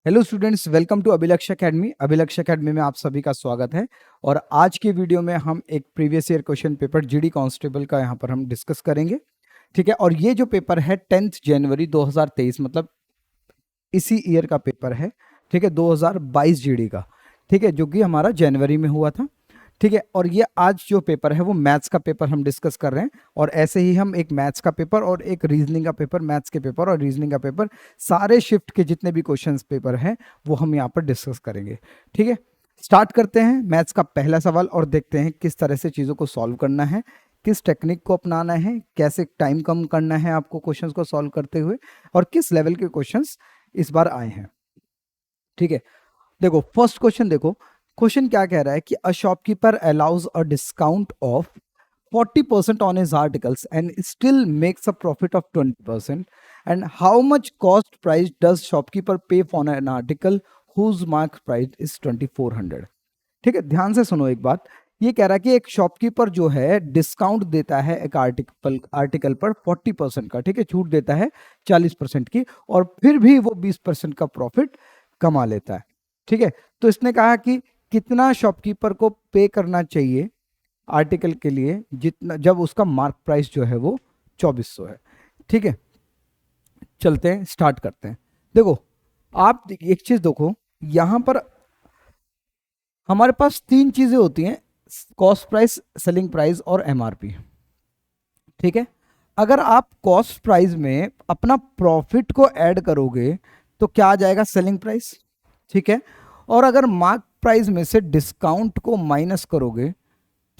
Hello students, welcome to अभिलक्ष्य academy. अभिलक्ष्य academy में आप सभी का स्वागत है। और आज के वीडियो में हम एक previous year question paper GD constable का यहाँ पर हम डिस्कस करेंगे। ठीक है, और ये जो पेपर है 10 जनवरी 2023 मतलब इसी ईयर का पेपर है। ठीक है, 2022 जीडी का। ठीक है, जो कि हमारा जनवरी में हुआ था। ठीक है, और ये आज जो पेपर है वो मैथ्स का पेपर हम डिस्कस कर रहे हैं। और ऐसे ही हम एक मैथ्स का पेपर और एक रीजनिंग का पेपर, मैथ्स के पेपर और रीजनिंग का पेपर, सारे शिफ्ट के जितने भी क्वेश्चंस पेपर हैं वो हम यहाँ पर डिस्कस करेंगे। ठीक है, स्टार्ट करते हैं मैथ्स का पहला सवाल और देखते हैं किस तरह से चीज़ों को सॉल्व करना है, किस टेक्निक को अपनाना है, कैसे टाइम कम करना है आपको क्वेश्चंस को सॉल्व करते हुए, और किस लेवल के क्वेश्चंस इस बार आए हैं। ठीक है, देखो फर्स्ट क्वेश्चन देखो। क्वेश्चन क्या कह रहा है कि a shopkeeper allows a discount of 40% on his articles and still makes a profit of 20%. And how much cost price does shopkeeper pay for an article whose mark price is 2400? ठीक है, ध्यान से सुनो एक बात। ये कह रहा है कि एक शॉपकीपर जो है डिस्काउंट देता है एक आर्टिकल पर 40% का। ठीक है, छूट देता है 40% की, और फिर भी वो 20% का प्रॉफिट कमा लेता है। ठीक है, तो इसने कहा कि कितना शॉपकीपर को पे करना चाहिए आर्टिकल के लिए जितना, जब उसका मार्क प्राइस जो है वो 2400 है। ठीक है, चलते हैं, स्टार्ट करते हैं। देखो आप एक चीज देखो, यहां पर हमारे पास तीन चीजें होती हैं, कॉस्ट प्राइस, सेलिंग प्राइस और एमआरपी। ठीक है, अगर आप कॉस्ट प्राइस में अपना प्रॉफिट को ऐड करोगे तो क्या आ जाएगा? Selling price. ठीक है, और अगर मार्क प्राइस में से डिस्काउंट को माइनस करोगे,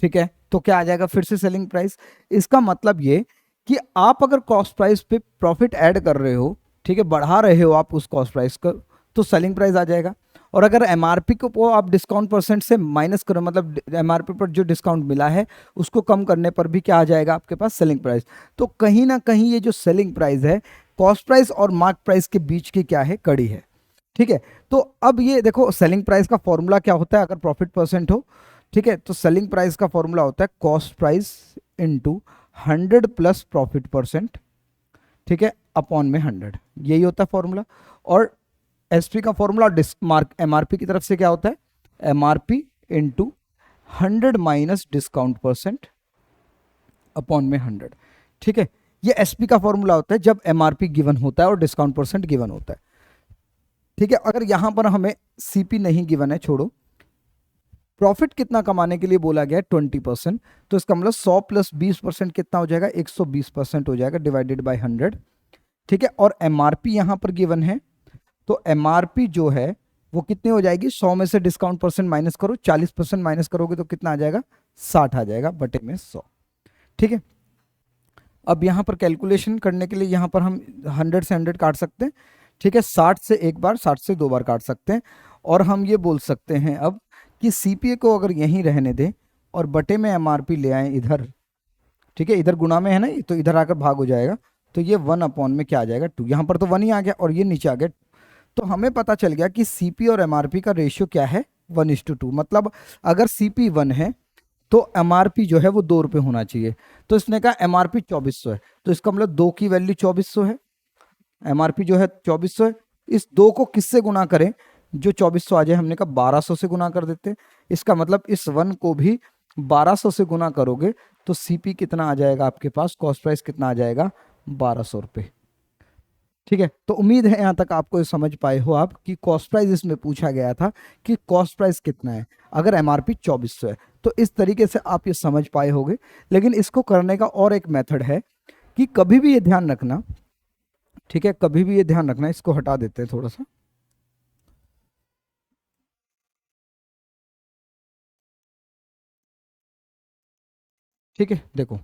ठीक है, तो क्या आ जाएगा? फिर से सेलिंग प्राइस। इसका मतलब ये कि आप अगर कॉस्ट प्राइस पे प्रॉफिट ऐड कर रहे हो, ठीक है, बढ़ा रहे हो आप उस कॉस्ट प्राइस का, तो सेलिंग प्राइस आ जाएगा। और अगर एमआरपी को आप डिस्काउंट परसेंट से माइनस करो, मतलब एमआरपी पर जो डिस्काउंट मिला है उसको कम करने पर भी क्या आ जाएगा आपके पास? Selling price. तो कहीं ना कहीं ये जो सेलिंग प्राइस है, कॉस्ट प्राइस और मार्क प्राइस के बीच की क्या है? कड़ी है। ठीक है, तो अब ये देखो, सेलिंग प्राइस का फॉर्मूला क्या होता है अगर प्रॉफिट परसेंट हो? ठीक है, तो सेलिंग प्राइस का फॉर्मूला होता है cost price into 100 plus profit percent. ठीक है, अपॉन में 100, यही होता है फॉर्मूला। और एसपी का फॉर्मूला मार्क एमआरपी की तरफ से क्या होता है? MRP into 100 minus discount percent upon में 100। ठीक है, ये एसपी का फॉर्मूला होता है जब एमआरपी गिवन होता है और डिस्काउंट परसेंट गिवन होता है। ठीक है, अगर यहां पर हमें सीपी नहीं गिवन है, छोड़ो, प्रॉफिट कितना कमाने के लिए बोला गया है? 20%। तो इसका मतलब 100 प्लस 20% कितना हो जाएगा? 120% हो जाएगा, डिवाइडेड बाय 100। ठीक है, और एमआरपी यहां पर गिवन है, तो एमआरपी जो है वो कितनी हो जाएगी? 100 में से डिस्काउंट परसेंट माइनस करो, 40% माइनस करोगे तो कितना आ जाएगा? 60 आ जाएगा बटे में 100। ठीक है, अब यहां पर कैलकुलेशन करने के लिए यहां पर हम 100 से 100 काट सकते हैं। ठीक है, 60 से एक बार, 60 से दो बार काट सकते हैं। और हम ये बोल सकते हैं अब कि सीपीए को अगर यहीं रहने दें और बटे में एमआरपी ले आए इधर। ठीक है, इधर गुणा में है ना, तो इधर आकर भाग हो जाएगा, तो ये 1 अपॉन में क्या आ जाएगा? 2। यहाँ पर तो 1 ही आ गया और ये नीचे आ गया। तो हमें पता चल गया कि सीपी और एमआरपी का रेशियो क्या है? 1:2। मतलब अगर सीपी 1 है तो एमआरपी जो है वो 2 रुपये होना चाहिए। तो इसने कहा एमआरपी 2400 है, तो इसका मतलब 2 की वैल्यू 2400 है, एमआरपी जो है 2400 है। इस 2 को किससे गुना करें जो 2400 आ जाए? हमने कहा 1200 से गुना कर देते हैं। इसका मतलब इस 1 को भी 1200 से गुना करोगे तो सीपी कितना आ जाएगा आपके पास? कॉस्ट प्राइस कितना आ जाएगा? 1200 रुपये। ठीक है, तो उम्मीद है यहां तक आपको समझ पाए हो आप कि कॉस्ट प्राइस इसमें पूछा गया था कि कॉस्ट प्राइस कितना है अगर एमआरपी 2400 है। तो इस तरीके से आप ये समझ पाए होंगे। लेकिन इसको करने का और एक मेथड है कि कभी भी ये ध्यान रखना, ठीक है, कभी भी ये ध्यान रखना, इसको हटा देते हैं थोड़ा सा। ठीक है, देखो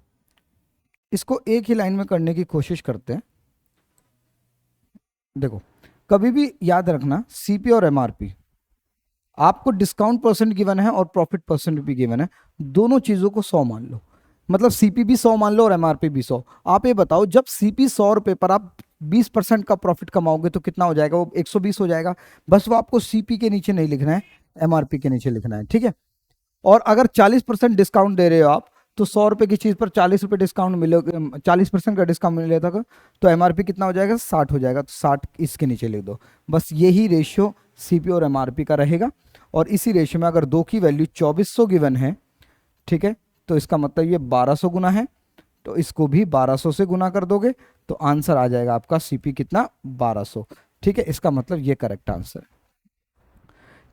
इसको एक ही लाइन में करने की कोशिश करते हैं। देखो, कभी भी याद रखना, सीपी और एमआरपी, आपको डिस्काउंट परसेंट गिवन है और प्रॉफिट परसेंट भी गिवन है, दोनों चीजों को 100 मान लो। मतलब सीपी भी 100 मान लो और एमआरपी भी 100। आप ये बताओ, जब सीपी 100 रुपए पर आप 20% का प्रॉफिट कमाओगे तो कितना हो जाएगा? वो 120 हो जाएगा। बस वो आपको सीपी के नीचे नहीं लिखना है, एमआरपी के नीचे लिखना है। ठीक है, और अगर 40% डिस्काउंट दे रहे हो आप तो 100 रुपए की चीज़ पर 40 रुपए डिस्काउंट मिलेगा, 40% का डिस्काउंट मिलेगा, तो एमआरपी कितना हो जाएगा, 60 हो जाएगा। तो 60 इसके नीचे लिख दो। बस यही रेशियो सीपी और एमआरपी का रहेगा। और इसी रेशियो में अगर दो की वैल्यू 2400 गिवन है, ठीक है, तो इसका मतलब ये 1200 गुना है, तो इसको भी 1200 से गुना कर दोगे तो आंसर आ जाएगा आपका सीपी कितना, 1200। ठीक है, इसका मतलब ये करेक्ट आंसर है।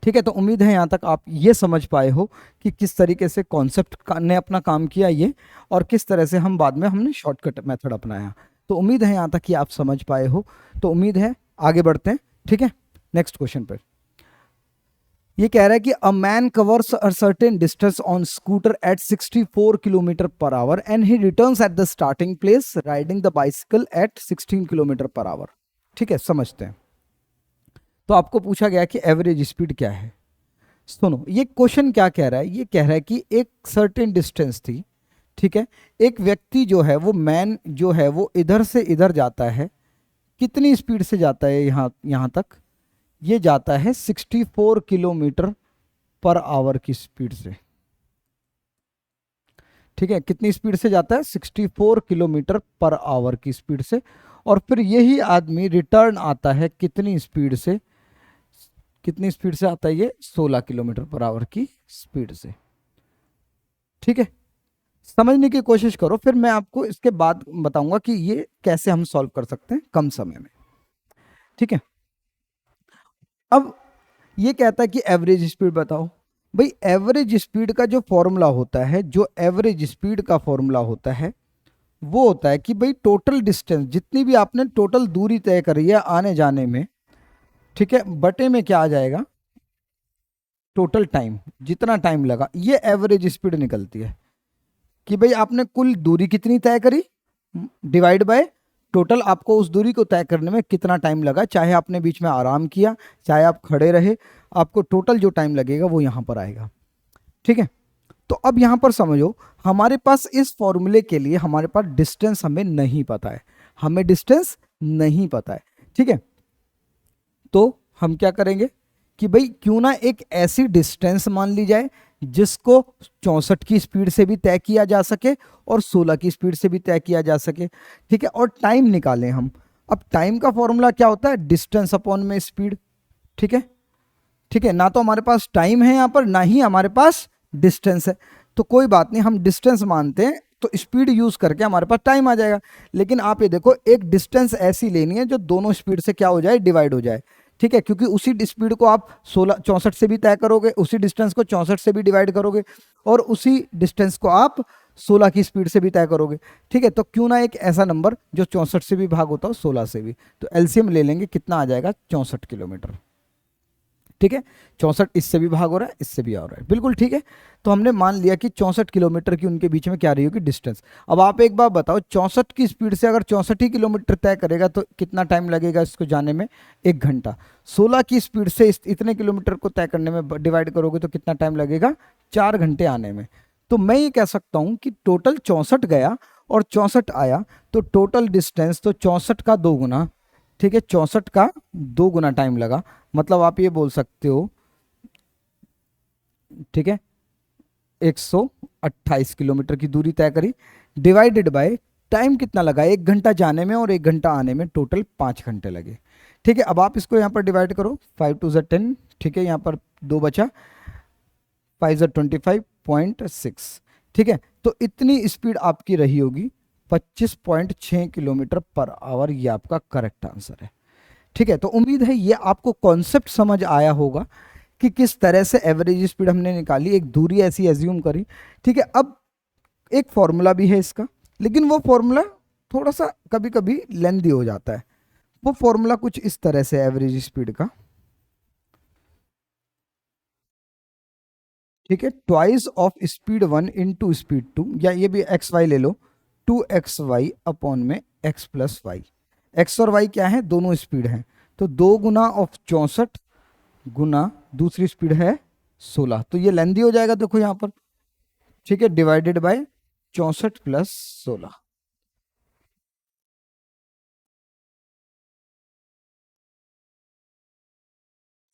ठीक है, तो उम्मीद है यहाँ तक आप ये समझ पाए हो कि किस तरीके से कॉन्सेप्ट ने अपना काम किया ये, और किस तरह से हम बाद में हमने शॉर्टकट मेथड अपनाया। तो उम्मीद है यहाँ तक कि आप समझ पाए हो। तो उम्मीद है आगे बढ़ते हैं। ठीक है, नेक्स्ट क्वेश्चन पर ये कह रहा है कि a man covers a certain distance on scooter at 64 kilometre per hour and he returns at the starting place riding the bicycle at 16 kilometre per hour. ठीक है, समझते हैं। तो आपको पूछा गया कि एवरेज स्पीड क्या है। सुनो, ये क्वेश्चन क्या कह रहा है, ये कह रहा है कि एक सर्टेन डिस्टेंस थी, ठीक है, एक व्यक्ति जो है वो मैन जो है वो इधर से इधर जाता है, कितनी स्पीड से जाता है यहाँ तक, ये जाता है 64 किलोमीटर पर आवर की स्पीड से। ठीक है, कितनी स्पीड से जाता है, 64 किलोमीटर पर आवर की स्पीड से। और फिर यही आदमी रिटर्न आता है कितनी स्पीड से, कितनी स्पीड से आता है ये, 16 किलोमीटर पर आवर की स्पीड से। ठीक है, समझने की कोशिश करो, फिर मैं आपको इसके बाद बताऊंगा कि ये कैसे हम सॉल्व कर सकते हैं कम समय में। ठीक है, अब ये कहता है कि एवरेज स्पीड बताओ। भाई एवरेज स्पीड का जो फॉर्मूला होता है, जो एवरेज स्पीड का फॉर्मूला होता है वो होता है कि भाई टोटल डिस्टेंस, जितनी भी आपने टोटल दूरी तय करी है आने जाने में, ठीक है, बटे में क्या आ जाएगा, टोटल टाइम, जितना टाइम लगा, ये एवरेज स्पीड निकलती है। कि भाई आपने कुल दूरी कितनी तय करी, डिवाइड बाय टोटल आपको उस दूरी को तय करने में कितना टाइम लगा, चाहे आपने बीच में आराम किया, चाहे आप खड़े रहे, आपको टोटल जो टाइम लगेगा वो यहां पर आएगा। ठीक है, तो अब यहां पर समझो, हमारे पास इस फॉर्मूले के लिए हमारे पास डिस्टेंस हमें नहीं पता है, हमें डिस्टेंस नहीं पता है। ठीक है, तो हम क्या करेंगे कि भाई क्यों ना एक ऐसी डिस्टेंस मान ली जाए जिसको 64 की स्पीड से भी तय किया जा सके और 16 की स्पीड से भी तय किया जा सके। ठीक है, और टाइम निकालें हम। अब टाइम का फॉर्मूला क्या होता है, डिस्टेंस अपॉन में स्पीड। ठीक है, ठीक है, ना तो हमारे पास टाइम है यहाँ पर, ना ही हमारे पास डिस्टेंस है, तो कोई बात नहीं, हम डिस्टेंस मानते हैं, तो स्पीड यूज करके हमारे पास टाइम आ जाएगा। लेकिन आप ये देखो, एक डिस्टेंस ऐसी लेनी है जो दोनों स्पीड से क्या हो जाए, डिवाइड हो जाए। ठीक है, क्योंकि उसी स्पीड को आप 64 से भी तय करोगे, उसी डिस्टेंस को 64 से भी डिवाइड करोगे, और उसी डिस्टेंस को आप 16 की स्पीड से भी तय करोगे। ठीक है, तो क्यों ना एक ऐसा नंबर जो 64 से भी भाग होता हो 16 से भी, तो एलसीएम ले लेंगे, कितना आ जाएगा, 64 किलोमीटर। ठीक है, 64 इससे भी भाग हो रहा है, इससे भी आ रहा है, बिल्कुल ठीक है। तो हमने मान लिया कि 64 किलोमीटर की उनके बीच में क्या रही होगी, डिस्टेंस। अब आप एक बार बताओ, 64 की स्पीड से अगर 64 ही किलोमीटर तय करेगा तो कितना टाइम लगेगा इसको जाने में, 1 घंटा। 16 की स्पीड से इतने किलोमीटर को तय करने में डिवाइड करोगे तो कितना टाइम लगेगा, 4 घंटे आने में। तो मैं ये कह सकता हूं कि टोटल 64 गया और 64 आया, तो टोटल डिस्टेंस तो 64 का 2 गुना, ठीक है, 64 का 2 गुना टाइम लगा। मतलब आप ये बोल सकते हो, ठीक है, 128 किलोमीटर की दूरी तय करी, डिवाइडेड बाय टाइम कितना लगा, 1 घंटा जाने में और 1 घंटा आने में, टोटल 5 घंटे लगे। ठीक है, अब आप इसको यहाँ पर डिवाइड करो, 5 टू 10, ठीक है, यहाँ पर 2 बचा, 5 25.6। ठीक है, तो इतनी स्पीड आपकी रही होगी, 25.6 किलोमीटर पर आवर, ये आपका करेक्ट आंसर है। ठीक है, तो उम्मीद है ये आपको कॉन्सेप्ट समझ आया होगा कि किस तरह से एवरेज स्पीड हमने निकाली, एक दूरी ऐसी एज्यूम करी। ठीक है, अब एक फॉर्मूला भी है इसका, लेकिन वो फॉर्मूला थोड़ा सा कभी कभी लेंदी हो जाता है। वो फॉर्मूला कुछ इस तरह से एवरेज स्पीड का, ठीक है, twice of speed 1 into speed 2, या ये भी एक्स वाई ले लो, 2xy अपॉन में x प्लस वाई। एक्स और वाई क्या है, दोनों स्पीड है, तो 2 गुना ऑफ 64 गुना दूसरी स्पीड है 16, तो ये लेंदी हो जाएगा, देखो यहां पर। ठीक है, डिवाइडेड बाय 64 प्लस 16,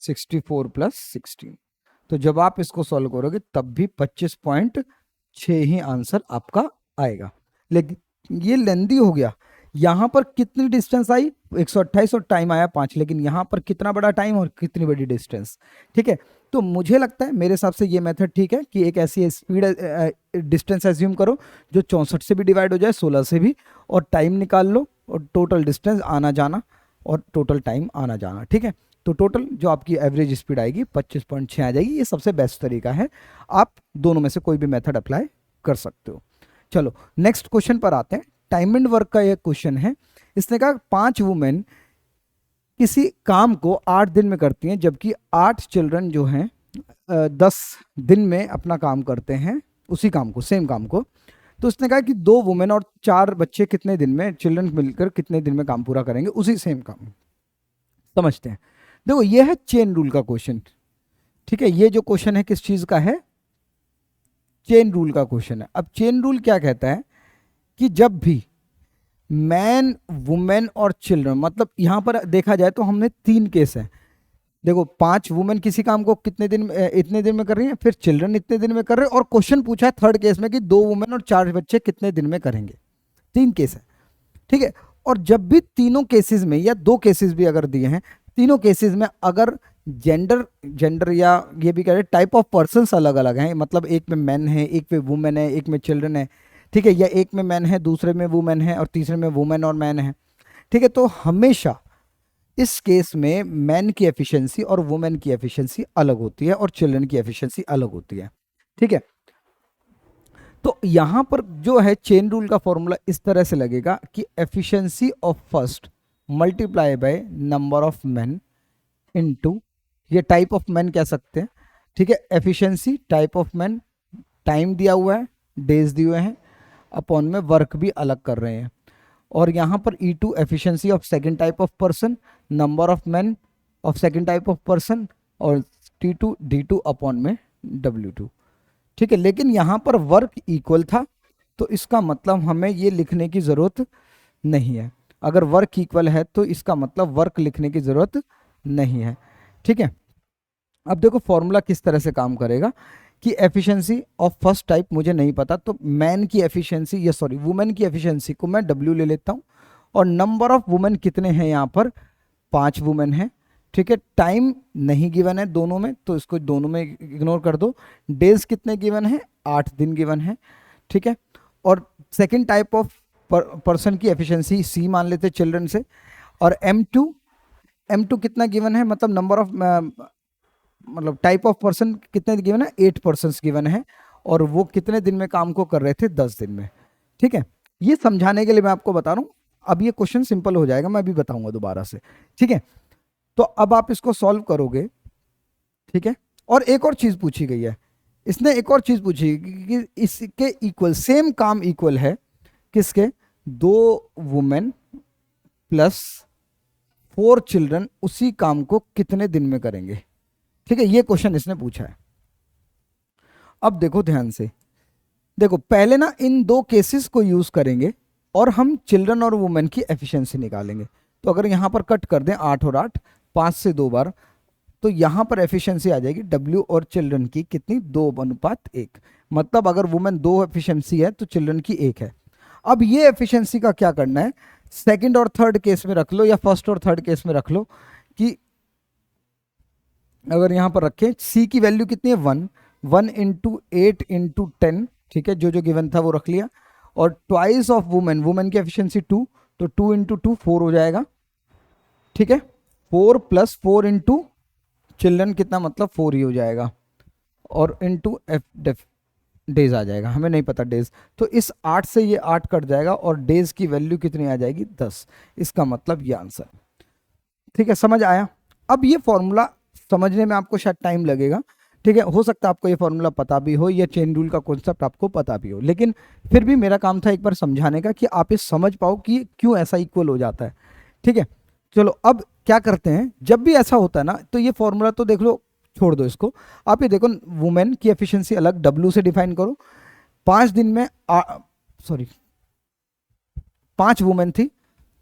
64 प्लस 16। तो जब आप इसको सॉल्व करोगे तब भी 25.6 6 ही आंसर आपका आएगा। लेकिन ये लेंदी हो गया। यहाँ पर कितनी डिस्टेंस आई 128 और टाइम आया 5, लेकिन यहाँ पर कितना बड़ा टाइम और कितनी बड़ी डिस्टेंस। ठीक है, तो मुझे लगता है मेरे हिसाब से ये मेथड ठीक है कि एक ऐसी स्पीड डिस्टेंस एज्यूम करो जो 64 से भी डिवाइड हो जाए, 16 से भी, और टाइम निकाल लो और टोटल डिस्टेंस आना जाना और टोटल टाइम आना जाना। ठीक है, तो टोटल जो आपकी एवरेज स्पीड आएगी 25.6 आ जाएगी। ये सबसे बेस्ट तरीका है, आप दोनों में से कोई भी मेथड अप्लाई कर सकते हो। चलो नेक्स्ट क्वेश्चन पर आते हैं। टाइम एंड वर्क का ये क्वेश्चन है। इसने कहा 5 वुमेन किसी काम को 8 दिन में करती हैं, जबकि 8 चिल्ड्रन जो हैं 10 दिन में अपना काम करते हैं, उसी काम को, सेम काम को। तो उसने कहा कि 2 वुमेन और 4 बच्चे कितने दिन में, चिल्ड्रन मिलकर कितने दिन में काम पूरा करेंगे उसी सेम काम। समझते हैं। देखो ये है चेन रूल का क्वेश्चन। ठीक है, ये जो क्वेश्चन है किस चीज का है, चेन रूल का क्वेश्चन है। अब चेन रूल क्या कहता है कि जब भी मैन, वुमेन और चिल्ड्रन, मतलब यहां पर देखा जाए तो हमने 3 केस है। देखो 5 वुमेन किसी काम को कितने दिन में, इतने दिन में कर रही हैं, फिर चिल्ड्रन इतने दिन में कर रहे हैं, और क्वेश्चन पूछा है थर्ड केस में कि 2 वुमेन और 4 बच्चे कितने दिन में करेंगे। 3 केस है। ठीक है, और जब भी तीनों केसेस में, या 2 केसेस भी अगर दिए हैं, तीनों केसेस में अगर जेंडर या ये भी कह रहे टाइप ऑफ पर्सन्स अलग अलग हैं, मतलब एक में मैन है, एक में वुमेन है, एक में चिल्ड्रन है, ठीक है, या एक में मैन है, दूसरे में वुमेन है, और तीसरे में वुमेन और मैन है। ठीक है, तो हमेशा इस केस में मैन की एफिशिएंसी और वुमेन की एफिशिएंसी अलग होती है और चिल्ड्रन की एफिशिएंसी अलग होती है। ठीक है, तो यहां पर जो है चेन रूल का फॉर्मूला इस तरह से लगेगा कि efficiency of first multiply by number of man into, ये टाइप ऑफ मैन कह सकते हैं। ठीक है, efficiency type of man, time दिया हुआ है, डेज दिए हुए हैं, अपॉन में वर्क भी अलग कर रहे हैं, और यहाँ पर E2 efficiency of second type of person, number of man of second type of person, और T2 D2 अपॉन में W2। ठीक है, लेकिन यहाँ पर वर्क इक्वल था, तो इसका मतलब हमें ये लिखने की ज़रूरत नहीं है। अगर वर्क इक्वल है तो इसका मतलब वर्क लिखने की ज़रूरत नहीं है। ठीक है, अब देखो फॉर्मूला किस तरह से काम करेगा कि एफिशिएंसी ऑफ फर्स्ट टाइप मुझे नहीं पता, तो मैन की एफिशिएंसी, या सॉरी वुमेन की एफिशिएंसी को मैं W ले लेता हूँ, और नंबर ऑफ वुमेन कितने हैं, यहाँ पर 5 वुमेन है। ठीक है, टाइम नहीं गिवन है दोनों में, तो इसको दोनों में इग्नोर कर दो। डेज कितने गिवन है, 8 दिन गिवन है। ठीक है, और सेकेंड टाइप ऑफ पर्सन की एफिशिएंसी C मान लेते चिल्ड्रन से, और M2 कितना गिवन है, मतलब नंबर ऑफ, मतलब टाइप ऑफ पर्सन कितने गिवन है, 8 पर्सन गिवन है, और वो कितने दिन में काम को कर रहे थे, 10 दिन में। ठीक है, ये समझाने के लिए मैं आपको बता रहा हूँ। अब ये क्वेश्चन सिंपल हो जाएगा, मैं अभी बताऊंगा दोबारा से। ठीक है, तो अब आप इसको सॉल्व करोगे। ठीक है, और एक और चीज पूछी गई है, इसने एक और चीज पूछी कि इसके इक्वल, सेम काम इक्वल है किसके, 2 वुमेन प्लस 4 चिल्ड्रन उसी काम को कितने दिन में करेंगे। ठीक है, ये क्वेश्चन इसने पूछा है। अब देखो ध्यान से, देखो पहले ना इन 2 केसेस को यूज करेंगे और हम चिल्ड्रन और वुमेन की एफिशिएंसी निकालेंगे। तो अगर यहां पर कट कर दें 8 और 8, 5 से 2 बार, तो यहां पर एफिशिएंसी आ जाएगी W और चिल्ड्रन की कितनी, 2:1। मतलब अगर वुमेन 2 एफिशिएंसी है तो चिल्ड्रन की 1 है। अब ये एफिशिएंसी का क्या करना है, सेकंड और थर्ड केस में रख लो, या फर्स्ट और थर्ड केस में रख लो, कि अगर यहां पर रखें C की वैल्यू कितनी है, 1 इंटू 8 इंटू 10। ठीक है, जो जो गिवन था वो रख लिया, और ट्वाइस ऑफ वुमेन की एफिशिएंसी 2, तो 2 इंटू 2 4 हो जाएगा। ठीक है, 4 प्लस 4 इंटू चिल्ड्रन कितना, मतलब 4 ही हो जाएगा, और इंटू डेज आ जाएगा, हमें नहीं पता डेज, तो इस 8 से ये 8 कट जाएगा, और डेज की वैल्यू कितनी आ जाएगी, 10। इसका मतलब ये आंसर। ठीक है, समझ आया। अब ये फॉर्मूला समझने में आपको शायद टाइम लगेगा। ठीक है, हो सकता है आपको ये फॉर्मूला पता भी हो, या चेन रूल का कॉन्सेप्ट आपको पता भी हो, लेकिन फिर भी मेरा काम था एक बार समझाने का कि आप ये समझ पाओ कि क्यों ऐसा इक्वल हो जाता है। ठीक है, चलो अब क्या करते हैं, जब भी ऐसा होता है ना, तो ये फॉर्मूला तो देख लो, छोड़ दो इसको। आप ये देखो, वुमेन की एफिशिएंसी अलग W से डिफाइन करो। 5 दिन में 5 वुमेन थी।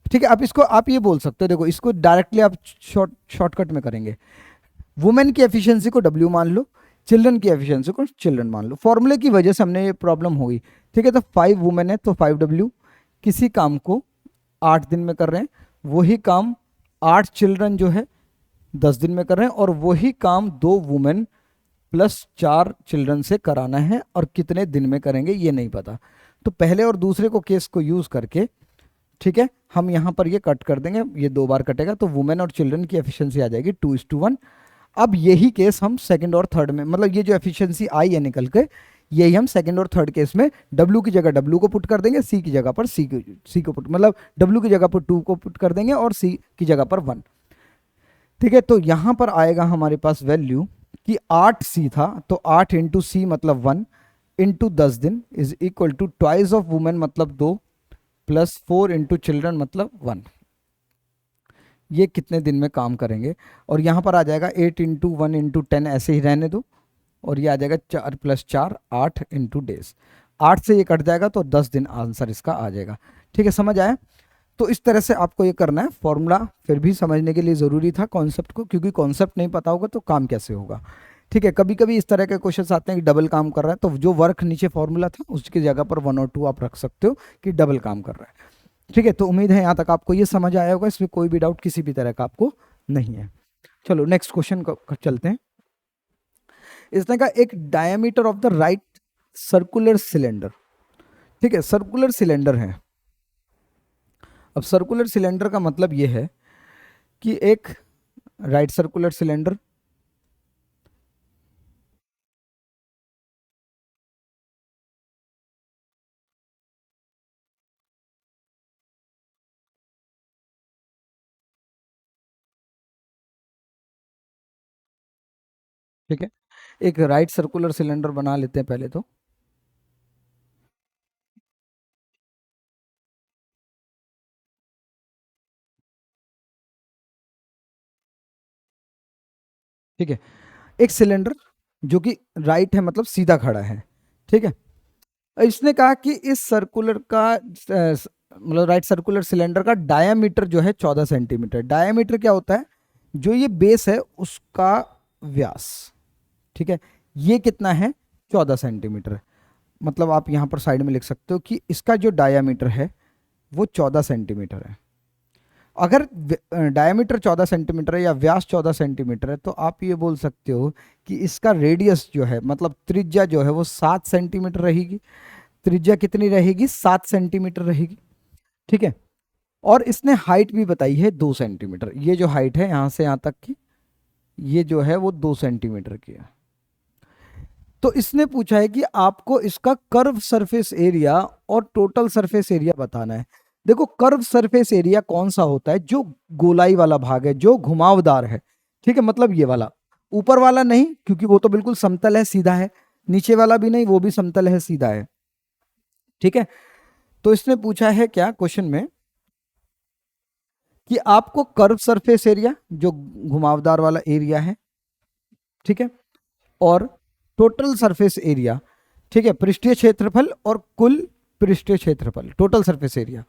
ठीक है, अब इसको आप ये बोल सकते हो, देखो इसको डायरेक्टली आप शॉर्टकट में करेंगे। वुमेन की एफिशिएंसी को W मान लो, चिल्ड्रन की एफिशिएंसी को चिल्ड्रन मान लो, फॉर्मूले की वजह से हमने ये प्रॉब्लम होगी। ठीक है, तो 5 वुमेन है तो 5W, किसी काम को 8 दिन में कर रहे हैं, वही काम 8 चिल्ड्रन जो है 10 दिन में कर रहे हैं, और वही काम 2 वुमेन प्लस 4 चिल्ड्रन से कराना है, और कितने दिन में करेंगे ये नहीं पता। तो पहले और दूसरे को केस को यूज करके, ठीक है, हम यहाँ पर ये कट कर देंगे, ये 2 बार कटेगा, तो वुमेन और चिल्ड्रन की एफिशिएंसी आ जाएगी 2:1। अब यही केस हम सेकंड और थर्ड में, मतलब ये जो एफिशिएंसी आई है निकल के, यही हम सेकंड और थर्ड केस में W की जगह W को पुट कर देंगे, C की जगह पर C को पुट, मतलब W की जगह पर 2 को पुट कर देंगे और C की जगह पर 1। ठीक है, तो यहां पर आएगा हमारे पास वैल्यू कि 8C था, तो 8 इंटू C मतलब 1 इंटू 10 दिन is equal to twice of women मतलब 2 प्लस 4 इंटू चिल्ड्रन मतलब 1। ये कितने दिन में काम करेंगे, और यहाँ पर आ जाएगा 8 इंटू 1 इंटू 10, ऐसे ही रहने दो, और ये आ जाएगा 4 प्लस 4 8 इंटू डेज। 8 से ये कट जाएगा तो 10 दिन आंसर इसका आ जाएगा। ठीक है, समझ आया? तो इस तरह से आपको ये करना है। फॉर्मूला फिर भी समझने के लिए ज़रूरी था कॉन्सेप्ट को, क्योंकि कॉन्सेप्ट नहीं पता होगा तो काम कैसे होगा। ठीक है, कभी कभी इस तरह के क्वेश्चन आते हैं कि डबल काम कर रहा है, तो जो वर्क नीचे फॉर्मूला था उसकी जगह पर 1 और 2 आप रख सकते हो कि डबल काम कर रहा है। ठीक है, तो उम्मीद है यहाँ तक आपको ये समझ आया होगा, इसमें कोई भी डाउट किसी भी तरह का आपको नहीं है। चलो नेक्स्ट क्वेश्चन को चलते हैं। इसने कहा एक diameter of the right circular cylinder. ठीक है, सर्कुलर सिलेंडर है। अब सर्कुलर सिलेंडर का मतलब ये है कि एक राइट सर्कुलर सिलेंडर, ठीक है, एक राइट सर्कुलर सिलेंडर बना लेते हैं पहले तो। ठीक है, एक सिलेंडर जो कि राइट है मतलब सीधा खड़ा है। ठीक है, इसने कहा कि इस सर्कुलर का मतलब राइट सर्कुलर सिलेंडर का डायामीटर जो है 14 सेंटीमीटर। डायामीटर क्या होता है? जो ये बेस है उसका व्यास। ठीक है, ये कितना है? 14 सेंटीमीटर। मतलब आप यहां पर साइड में लिख सकते हो कि इसका जो डायामीटर है वो 14 सेंटीमीटर है। अगर डायमीटर 14 सेंटीमीटर है या व्यास 14 सेंटीमीटर है, तो आप ये बोल सकते हो कि इसका रेडियस जो है, मतलब त्रिज्या जो है वो 7 सेंटीमीटर रहेगी। त्रिज्या कितनी रहेगी? 7 सेंटीमीटर रहेगी। ठीक है, और इसने हाइट भी बताई है 2 सेंटीमीटर। ये जो हाइट है यहां से यहां तक की, ये जो है वो 2 सेंटीमीटर की है। तो इसने पूछा है कि आपको इसका कर्व सरफेस एरिया और टोटल सरफेस एरिया बताना है। देखो, कर्व सरफेस एरिया कौन सा होता है? जो गोलाई वाला भाग है, जो घुमावदार है। ठीक है, मतलब ये वाला, ऊपर वाला नहीं, क्योंकि वो तो बिल्कुल समतल है, सीधा है। नीचे वाला भी नहीं, वो भी समतल है, सीधा है। ठीक है, तो इसने पूछा है क्या क्वेश्चन में कि आपको कर्व सरफेस एरिया, जो घुमावदार वाला एरिया है, ठीक है, और टोटल सरफेस एरिया, ठीक है, पृष्ठीय क्षेत्रफल और कुल पृष्ठीय क्षेत्रफल, टोटल सरफेस एरिया।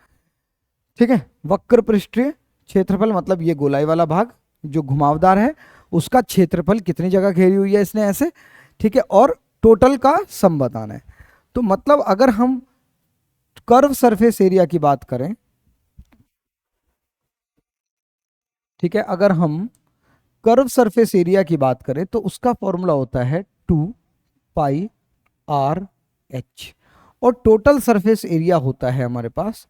ठीक है, वक्र पृष्ठीय क्षेत्रफल मतलब ये गोलाई वाला भाग जो घुमावदार है, उसका क्षेत्रफल कितनी जगह घेरी हुई है इसने ऐसे। ठीक है, और टोटल का सम बताना है। तो मतलब अगर हम कर्व सरफेस एरिया की बात करें, ठीक है, अगर हम कर्व सरफेस एरिया की बात करें तो उसका फॉर्मूला होता है 2πr/h, और टोटल सरफेस एरिया होता है हमारे पास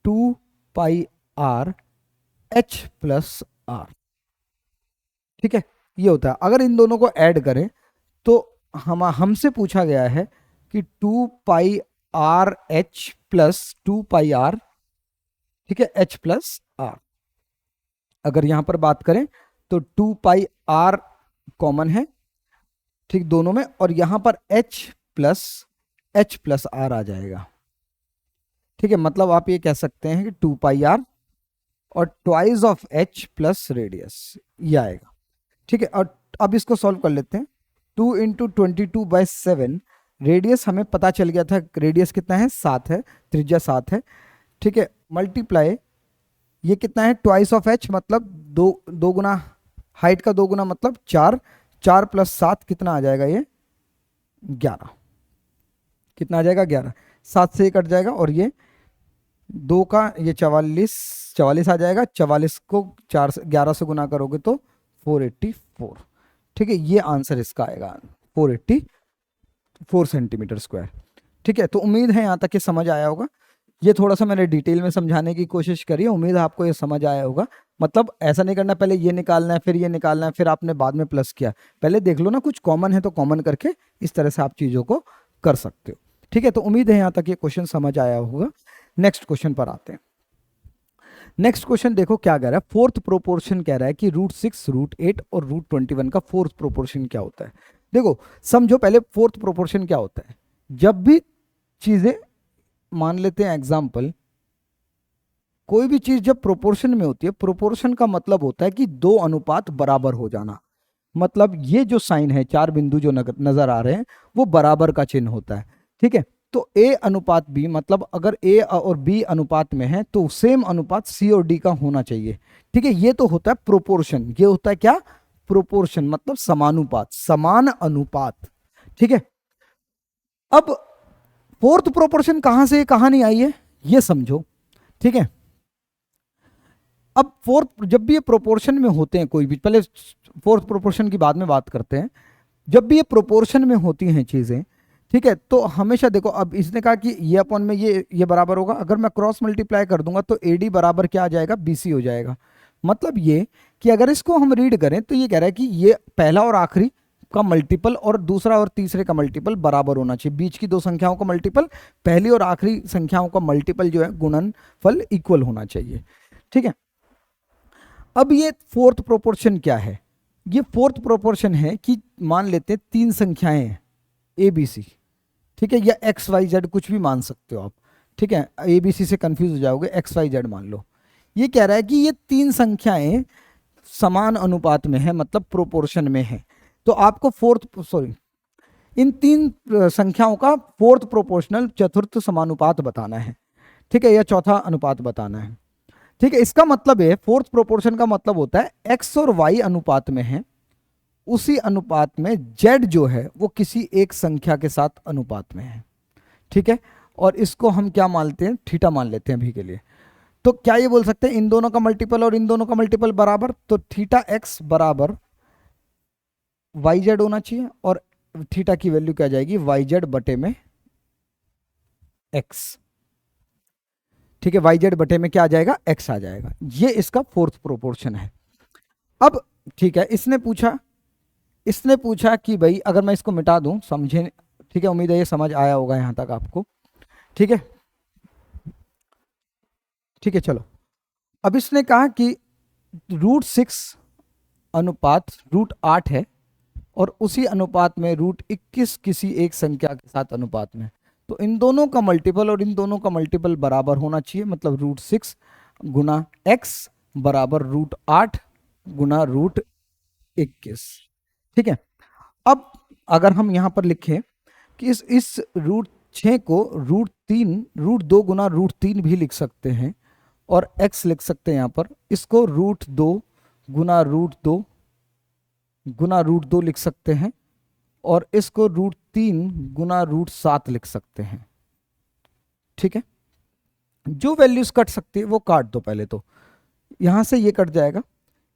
2πr/h+r। ठीक है, ये होता है। अगर इन दोनों को ऐड करें तो हमसे पूछा गया है कि 2πr/h+2πr, ठीक है, h+r। अगर यहां पर बात करें तो 2πr कॉमन है, ठीक, दोनों में, और यहां पर h+r आ जाएगा। ठीक है, मतलब आप ये कह सकते हैं कि 2πr और twice of h plus radius, ये आएगा। ठीक है, और अब इसको सॉल्व कर लेते हैं। 2 इंटू 22/7, रेडियस हमें पता चल गया था, रेडियस कितना है? 7 है, त्रिज्या 7 है। ठीक है, मल्टीप्लाई, ये कितना है? ट्वाइस ऑफ h मतलब दो गुना हाइट का 2 गुना मतलब 4, 4 + 7 कितना आ जाएगा, ये 11। कितना आ जाएगा, 11। 7 से ये कट जाएगा और ये 2 का ये 44 आ जाएगा। 44 को 11 से गुना करोगे तो 484। ठीक है, ये आंसर इसका आएगा 484 सेंटीमीटर स्क्वायर। ठीक है, तो उम्मीद है यहाँ तक ये समझ आया होगा। ये थोड़ा सा मैंने डिटेल में समझाने की कोशिश करी है, उम्मीद है आपको ये समझ आया होगा। मतलब ऐसा नहीं करना पहले ये निकालना है फिर ये निकालना है फिर आपने बाद में प्लस किया, पहले देख लो ना कुछ कॉमन है तो कॉमन करके इस तरह से आप चीज़ों को कर सकते हो। ठीक है, तो उम्मीद है यहाँ तक ये क्वेश्चन समझ आया होगा। नेक्स्ट क्वेश्चन पर आते हैं। नेक्स्ट क्वेश्चन देखो क्या कह रहा है, फोर्थ प्रोपोर्शन कह रहा है कि √6, √8 और √21 का फोर्थ प्रोपोर्शन क्या होता है। देखो समझो पहले फोर्थ प्रोपोर्शन क्या होता है। जब भी चीजें, मान लेते हैं एग्जाम्पल, कोई भी चीज जब प्रोपोर्शन में होती है, प्रोपोर्शन का मतलब होता है कि 2 अनुपात बराबर हो जाना। मतलब ये जो साइन है, 4 बिंदु जो नजर आ रहे हैं वो बराबर का चिन्ह होता है। ठीक है, तो A अनुपात B, मतलब अगर A और B अनुपात में है तो सेम अनुपात C और D का होना चाहिए। ठीक है, ये तो होता है प्रोपोर्शन। ये होता है क्या, प्रोपोर्शन, मतलब समानुपात, समान अनुपात। ठीक है, अब फोर्थ प्रोपोर्शन कहां से कहां नहीं आई है ये समझो। ठीक है, अब फोर्थ, जब भी ये प्रोपोर्शन में होते हैं कोई भी, पहले फोर्थ प्रोपोर्शन की बाद में बात करते हैं। जब भी ये प्रोपोर्शन में होती हैं चीजें, ठीक है, तो हमेशा देखो, अब इसने कहा कि ये अपॉन में ये बराबर होगा, अगर मैं क्रॉस मल्टीप्लाई कर दूंगा तो AD बराबर क्या आ जाएगा, BC हो जाएगा। मतलब ये कि अगर इसको हम रीड करें तो ये कह रहा है कि ये पहला और आखिरी का मल्टीपल और दूसरा और तीसरे का मल्टीपल बराबर होना चाहिए। बीच की 2 संख्याओं का मल्टीपल, पहली और आखिरी संख्याओं का मल्टीपल जो है गुणनफल इक्वल होना चाहिए। ठीक है, अब ये फोर्थ प्रोपोर्शन क्या है, ये फोर्थ प्रोपोर्शन है कि मान लेते हैं 3 संख्याएं हैं ABC। ठीक है, या XYZ कुछ भी मान सकते हो आप। ठीक है, ABC से कंफ्यूज हो जाओगे, XYZ मान लो। ये कह रहा है कि ये 3 संख्याएं समान अनुपात में है, मतलब प्रोपोर्शन में है। तो आपको इन 3 संख्याओं का फोर्थ प्रोपोर्शनल, चतुर्थ समानुपात बताना है। ठीक है, या चौथा अनुपात बताना है। ठीक है, इसका मतलब है फोर्थ प्रोपोर्शन का मतलब होता है X और Y अनुपात में है, उसी अनुपात में Z जो है वो किसी एक संख्या के साथ अनुपात में है। ठीक है, और इसको हम क्या मानते हैं, थीटा मान लेते हैं अभी के लिए। तो क्या ये बोल सकते हैं इन दोनों का मल्टीपल और इन दोनों का मल्टीपल बराबर, तो θx बराबर YZ होना चाहिए और थीटा की वैल्यू क्या जाएगी, YZ बटे में X। ठीक है, YZ बटे में क्या आ जाएगा, X आ जाएगा। ये इसका फोर्थ प्रोपोर्शन है। अब ठीक है, इसने पूछा कि भाई अगर मैं इसको मिटा दूं, समझे। ठीक है, उम्मीद है ये समझ आया होगा यहां तक आपको। ठीक है, ठीक है, चलो। अब इसने कहा कि √6 अनुपात √8 है और उसी अनुपात में √21 किसी एक संख्या के साथ अनुपात में, तो इन दोनों का मल्टीपल और इन दोनों का मल्टीपल बराबर होना चाहिए। मतलब √6 गुना X बराबर √8 गुना √21। ठीक है, अब अगर हम यहां पर लिखें कि इस √6 को √2 गुना √3 भी लिख सकते हैं और X लिख सकते हैं यहां पर, इसको √2 गुना √2 लिख सकते हैं और इसको √3 गुना √7 लिख सकते हैं। ठीक है, जो वैल्यूज कट सकती है वो काट दो पहले। तो यहां से ये कट जाएगा,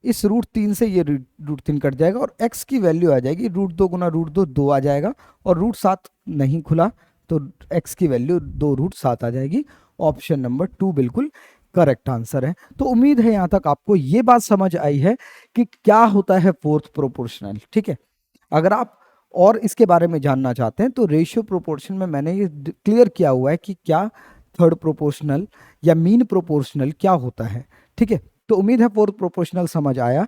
इस √3 से ये √3 कट जाएगा और x की वैल्यू आ जाएगी √2 गुना √2 2 आ जाएगा और √7 नहीं खुला तो x की वैल्यू 2√7 आ जाएगी। ऑप्शन नंबर 2 बिल्कुल करेक्ट आंसर है। तो उम्मीद है यहां तक आपको ये बात समझ आई है कि क्या होता है फोर्थ प्रोपोर्शनल। ठीक है, अगर आप और इसके बारे में जानना चाहते हैं तो रेशियो प्रोपोर्शन में मैंने ये क्लियर किया हुआ है कि क्या थर्ड प्रोपोर्शनल या मीन प्रोपोर्शनल क्या होता है। ठीक है, तो उम्मीद है फोर्थ प्रोपोर्शनल समझ आया।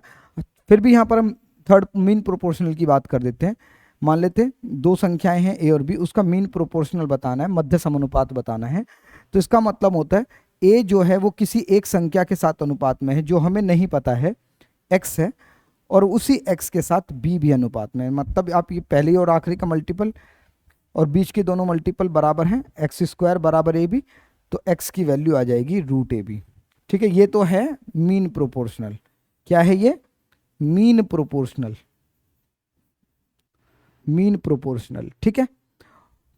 फिर भी यहाँ पर हम थर्ड मीन प्रोपोर्शनल की बात कर देते हैं। मान लेते हैं 2 संख्याएं हैं A और B, उसका मीन प्रोपोर्शनल बताना है, मध्य समानुपात बताना है। तो इसका मतलब होता है A जो है वो किसी एक संख्या के साथ अनुपात में है जो हमें नहीं पता है, X है, और उसी X के साथ B भी अनुपात में है। मतलब आप ये पहली और आखिरी का मल्टीपल और बीच के दोनों मल्टीपल बराबर हैं, x² बराबर AB, तो x की वैल्यू आ जाएगी √AB। ठीक है, ये तो है मीन प्रोपोर्शनल। क्या है ये, मीन प्रोपोर्शनल। मीन प्रोपोर्शनल, ठीक है।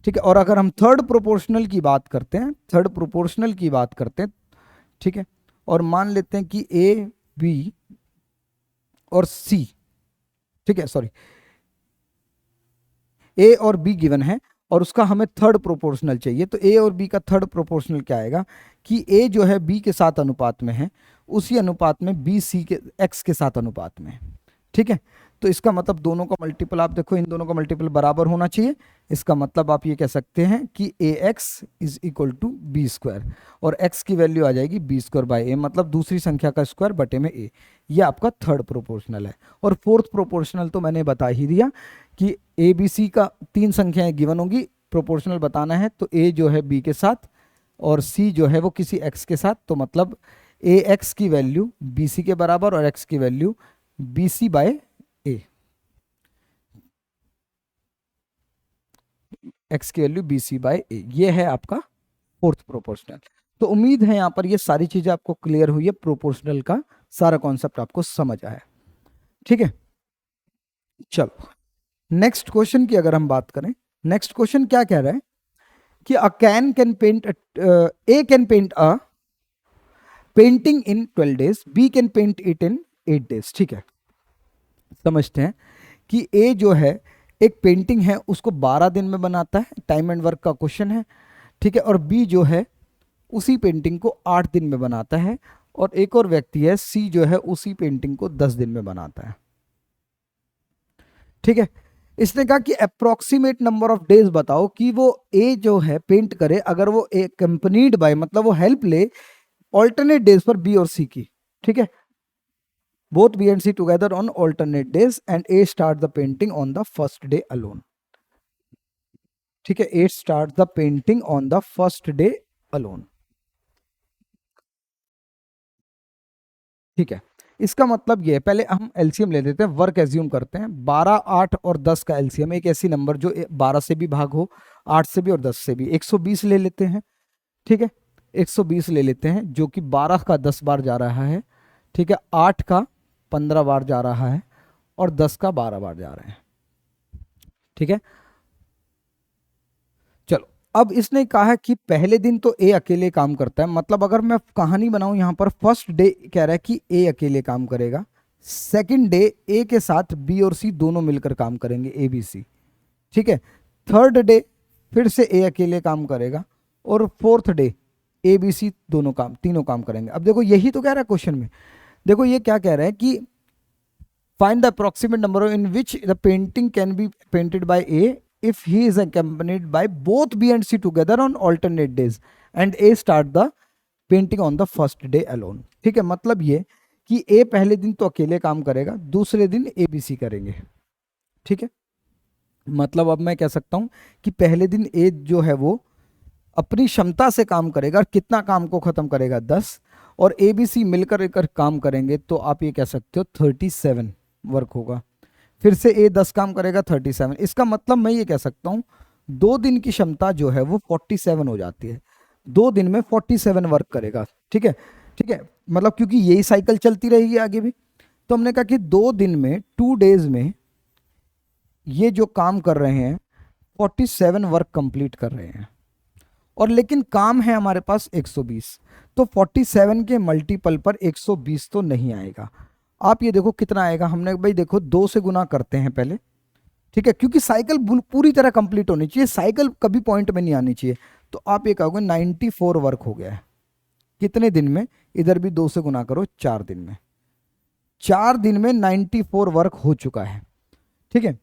ठीक है, और अगर हम थर्ड प्रोपोर्शनल की बात करते हैं, थर्ड प्रोपोर्शनल की बात करते हैं, ठीक है, और मान लेते हैं कि ए बी और सी, ठीक है, सॉरी, ए और बी गिवन है और उसका हमें थर्ड प्रोपोर्शनल चाहिए, तो ए और बी का थर्ड प्रोपोर्शनल क्या आएगा कि ए जो है बी के साथ अनुपात में है, उसी अनुपात में बी सी के एक्स के साथ अनुपात में है, ठीक है। तो इसका मतलब दोनों का मल्टीपल, आप देखो इन दोनों का मल्टीपल बराबर होना चाहिए। इसका मतलब आप ये कह सकते हैं कि a x is equal to b square, और एक्स की वैल्यू आ जाएगी बी स्क्वायर बाई ए, मतलब दूसरी संख्या का स्क्वायर बटे में ए। ये आपका थर्ड प्रोपोर्शनल है। और फोर्थ प्रोपोर्शनल तो मैंने बता ही दिया कि ए बी सी का तीन संख्याएं गिवन होंगी, प्रोपोर्शनल बताना है तो ए जो है बी के साथ और सी जो है वो किसी एक्स के साथ, तो मतलब ए एक्स की वैल्यू बी सी के बराबर और एक्स की वैल्यू बी सी बाय ए, एक्स की वैल्यू बी सी बाय ए, ये है आपका फोर्थ प्रोपोर्शनल। तो उम्मीद है यहां पर ये सारी चीजें आपको क्लियर हुई है, प्रोपोर्शनल का सारा कॉन्सेप्ट आपको समझ आया, ठीक है। चलो नेक्स्ट क्वेश्चन की अगर हम बात करें, नेक्स्ट क्वेश्चन क्या कह रहा है कि a can paint, a can paint a painting in 12 days, b can paint it in 8 days, ठीक है। समझते हैं कि ए जो है एक पेंटिंग है उसको 12 दिन में बनाता है, टाइम एंड वर्क का क्वेश्चन है, ठीक है, और बी जो है उसी पेंटिंग को 8 दिन में बनाता है, और एक और व्यक्ति है सी जो है उसी पेंटिंग को 10 दिन में बनाता है, ठीक है। इसने कहा कि अप्रोक्सीमेट नंबर ऑफ डेज बताओ कि वो ए जो है पेंट करे अगर वो ए कंपनीड बाय, मतलब वो हेल्प ले ऑल्टरनेट डेज पर बी और सी की, ठीक है, both B and C together on alternate days and A start the painting on the first day alone, ठीक है, A start the painting on the first day alone, ठीक है। इसका मतलब ये है, पहले हम एलसीएम ले लेते हैं, वर्क एज्यूम करते हैं, 12, 8 और 10 का एलसीएम एक ऐसी नंबर जो 12 से भी भाग हो, 8 से भी और 10 से भी, 120 ले लेते हैं, ठीक है, 120 ले लेते हैं जो कि 12 का 10 बार जा रहा है, ठीक है, 8 का 15 बार जा रहा है और 10 का 12 बार जा रहे हैं, ठीक है। चलो अब इसने कहा है कि पहले दिन तो ए अकेले काम करता है, मतलब अगर मैं कहानी बनाऊं यहां पर, फर्स्ट डे कह रहा है कि ए अकेले काम करेगा, सेकंड डे ए के साथ बी और सी दोनों मिलकर काम करेंगे, ए बी सी, ठीक है, थर्ड डे फिर से ए अकेले काम करेगा, और fourth day A B C दोनों काम, तीनों काम करेंगे। अब देखो यही तो कह रहा है क्वेश्चन में, देखो ये क्या कह रहा है कि find the approximate number in which the painting can be painted bye A if he is accompanied by both B and C together on alternate days and A start the painting on the first day alone, ठीक है। मतलब ये कि A पहले दिन तो अकेले काम करेगा, दूसरे दिन A B C करेंगे, ठीक है। मतलब अब मैं कह सकता हूं कि पहले दिन A जो है वो अपनी क्षमता से काम करेगा, और कितना काम को खत्म करेगा 10, और A B C मिलकर एक काम करेंगे तो आप ये कह सकते हो 37 वर्क होगा, फिर से ए 10 काम करेगा 37, इसका मतलब मैं ये कह सकता हूं 2 दिन की क्षमता जो है वो 47 हो जाती है, 2 दिन में 47 वर्क करेगा, ठीक है, ठीक है, मतलब क्योंकि यही साइकिल चलती रहेगी आगे भी, तो हमने कहा कि 2 दिन में 2 डेज में ये जो काम कर रहे हैं 47 वर्क कंप्लीट कर रहे हैं, और लेकिन काम है हमारे पास 120, तो 47 के मल्टीपल पर 120 तो नहीं आएगा। आप ये देखो कितना आएगा, हमने भाई देखो 2 से गुना करते हैं पहले, ठीक है, क्योंकि साइकिल पूरी तरह कंप्लीट होनी चाहिए, साइकिल कभी पॉइंट में नहीं आनी चाहिए, तो आप ये कहोगे 94 वर्क हो गया है, कितने दिन में, इधर भी 2 से गुना करो, 4 दिन में, 4 दिन में 94 वर्क हो चुका है, ठीक है।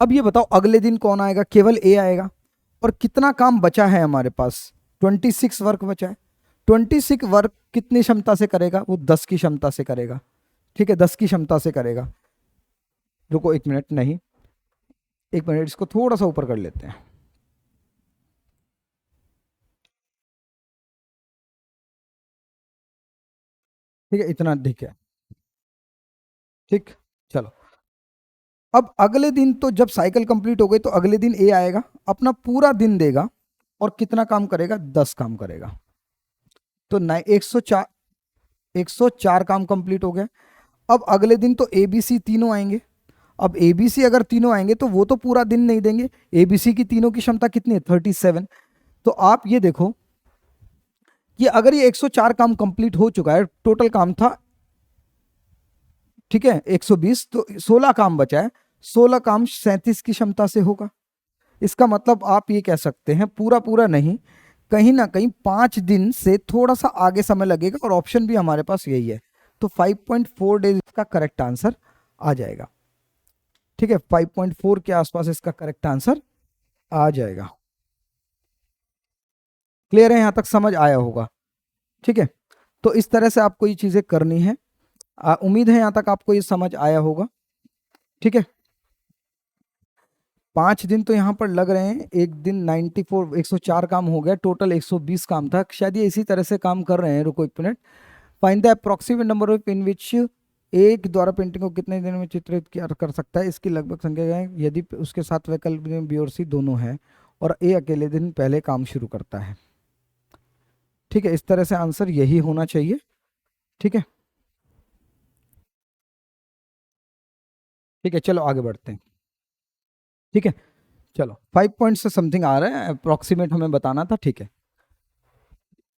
अब ये बताओ अगले दिन कौन आएगा, केवल ए आएगा, और कितना काम बचा है हमारे पास, 26 वर्क बचा है, 26 वर्क कितनी क्षमता से करेगा, वो 10 की क्षमता से करेगा, ठीक है, 10 की क्षमता से करेगा। रुको एक मिनट, नहीं एक मिनट, इसको थोड़ा सा ऊपर कर लेते हैं, ठीक है, इतना ठीक है, ठीक। चलो अब अगले दिन तो जब साइकिल कंप्लीट हो गई तो अगले दिन ए आएगा, अपना पूरा दिन देगा, और कितना काम करेगा, 10 काम करेगा, तो 104, 104 काम कंप्लीट हो गया। अब अगले दिन तो ए बी सी तीनों आएंगे, अब एबीसी अगर तीनों आएंगे तो वो तो पूरा दिन नहीं देंगे, एबीसी की तीनों की क्षमता कितनी है 37। तो आप ये देखो कि अगर ये 104 काम कंप्लीट हो चुका है, टोटल काम था ठीक है 120, तो 16 काम बचा है, 16 काम 37 की क्षमता से होगा। इसका मतलब आप ये कह सकते हैं पूरा पूरा नहीं, कहीं ना कहीं 5 दिन से थोड़ा सा आगे समय लगेगा, और ऑप्शन भी हमारे पास यही है। तो 5.4 डेज इसका करेक्ट आंसर आ जाएगा। ठीक है, 5.4 के आसपास इसका करेक्ट आंसर आ जाएगा। क्लियर है, यहां तक समझ आया होगा। ठीक है, तो इस तरह से आपको ये चीजें करनी है। उम्मीद है यहां तक आपको ये समझ आया होगा। ठीक है, 5 दिन तो यहाँ पर लग रहे हैं, एक दिन 94 104 काम हो गया, टोटल 120 काम था, शायद ये इसी तरह से काम कर रहे हैं। रुको एक minute. Find the approximate number of in which एक द्वारा पेंटिंग को कितने दिन में चित्रित किया कर सकता है, इसकी लगभग संख्या है यदि उसके साथ वैकल्पिक में बी और सी दोनों है, और ए अकेले दिन पहले काम शुरू करता है। ठीक है, इस तरह से आंसर यही होना चाहिए। ठीक है, ठीक है, चलो आगे बढ़ते हैं। ठीक है, चलो 5 पॉइंट से समथिंग आ रहा है, अप्रोक्सीमेट हमें बताना था। ठीक है,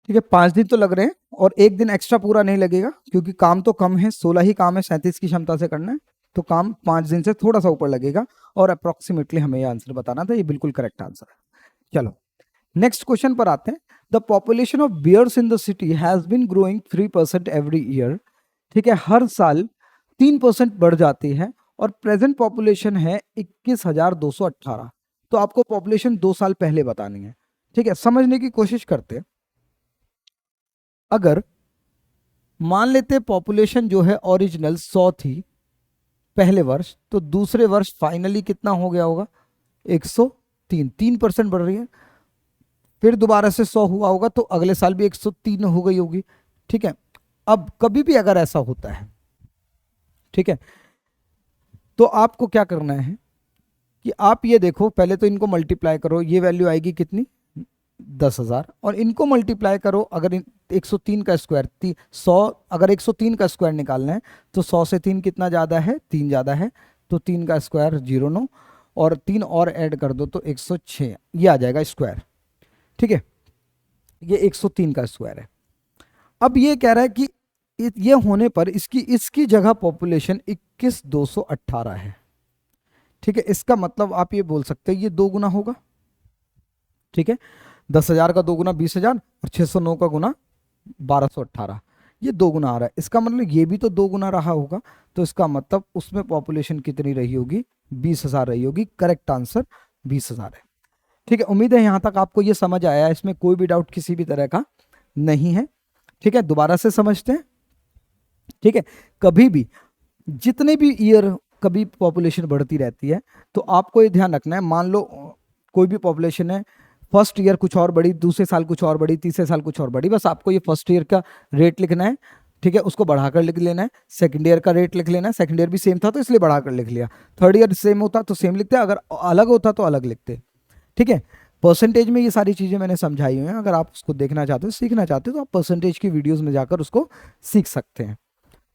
ठीक है, 5 दिन तो लग रहे हैं, और एक दिन एक्स्ट्रा पूरा नहीं लगेगा, क्योंकि काम तो कम है, 16 ही काम है 37 की क्षमता से करना है, तो काम 5 दिन से थोड़ा सा ऊपर लगेगा, और अप्रोक्सीमेटली हमें ये आंसर बताना था। ये बिल्कुल करेक्ट आंसर है। चलो नेक्स्ट क्वेश्चन पर आते हैं। The population of bears in the city has been growing 3% every year. ठीक है, हर साल 3% बढ़ जाती है, और प्रेजेंट पॉपुलेशन है 21,218। तो आपको पॉपुलेशन 2 साल पहले बतानी है। ठीक है, समझने की कोशिश करते हैं। अगर मान लेते पॉपुलेशन जो है ओरिजिनल 100 थी पहले वर्ष, तो दूसरे वर्ष फाइनली कितना हो गया होगा 103, 3% बढ़ रही है। फिर दोबारा से 100 हुआ होगा, तो अगले साल भी 103 हो गई होगी। ठीक है, अब कभी भी अगर ऐसा होता है, ठीक है, तो आपको क्या करना है कि आप ये देखो, पहले तो इनको मल्टीप्लाई करो, ये वैल्यू आएगी कितनी 10,000, और इनको मल्टीप्लाई करो, अगर 103 का स्क्वायर 100, अगर 103 का स्क्वायर निकालना है तो 100 से 3 कितना ज़्यादा है, 3 ज़्यादा है, तो 3 का स्क्वायर 09, और 3 और ऐड कर दो तो 106, ये आ जाएगा स्क्वायर। ठीक है, ये 103 का स्क्वायर है। अब ये कह रहा है कि ये होने पर इसकी जगह पॉपुलेशन 21,218 है। ठीक है, इसका मतलब आप ये बोल सकते हैं ये 2 गुना होगा। ठीक है, 10,000 का 2 गुना 20,000, और 609 का गुना 1218, ये 2 गुना आ रहा है। इसका मतलब ये भी तो 2 गुना रहा होगा, तो इसका मतलब उसमें पॉपुलेशन कितनी रही होगी 20,000 रही होगी। करेक्ट आंसर 20,000 है। ठीक है, उम्मीद है यहां तक आपको ये समझ आया है, इसमें कोई भी डाउट किसी भी तरह का नहीं है। ठीक है, दोबारा से समझते हैं। ठीक है, कभी भी जितने भी ईयर कभी पॉपुलेशन बढ़ती रहती है, तो आपको ये ध्यान रखना है, मान लो कोई भी पॉपुलेशन है, फर्स्ट ईयर कुछ और बढ़ी, दूसरे साल कुछ और बढ़ी, तीसरे साल कुछ और बढ़ी, बस आपको ये फर्स्ट ईयर का रेट लिखना है। ठीक है, उसको बढ़ाकर लिख लेना है। सेकंड ईयर का रेट लिख लेना है, सेकंड ईयर भी सेम था तो इसलिए बढ़ाकर लिख लिया। थर्ड ईयर सेम होता तो सेम लिखते, अगर अलग होता तो अलग लिखते। ठीक है, परसेंटेज में ये सारी चीज़ें मैंने समझाई हुई हैं, अगर आप उसको देखना चाहते हो, सीखना चाहते हो, तो आप परसेंटेज की वीडियोज़ में जाकर उसको सीख सकते हैं।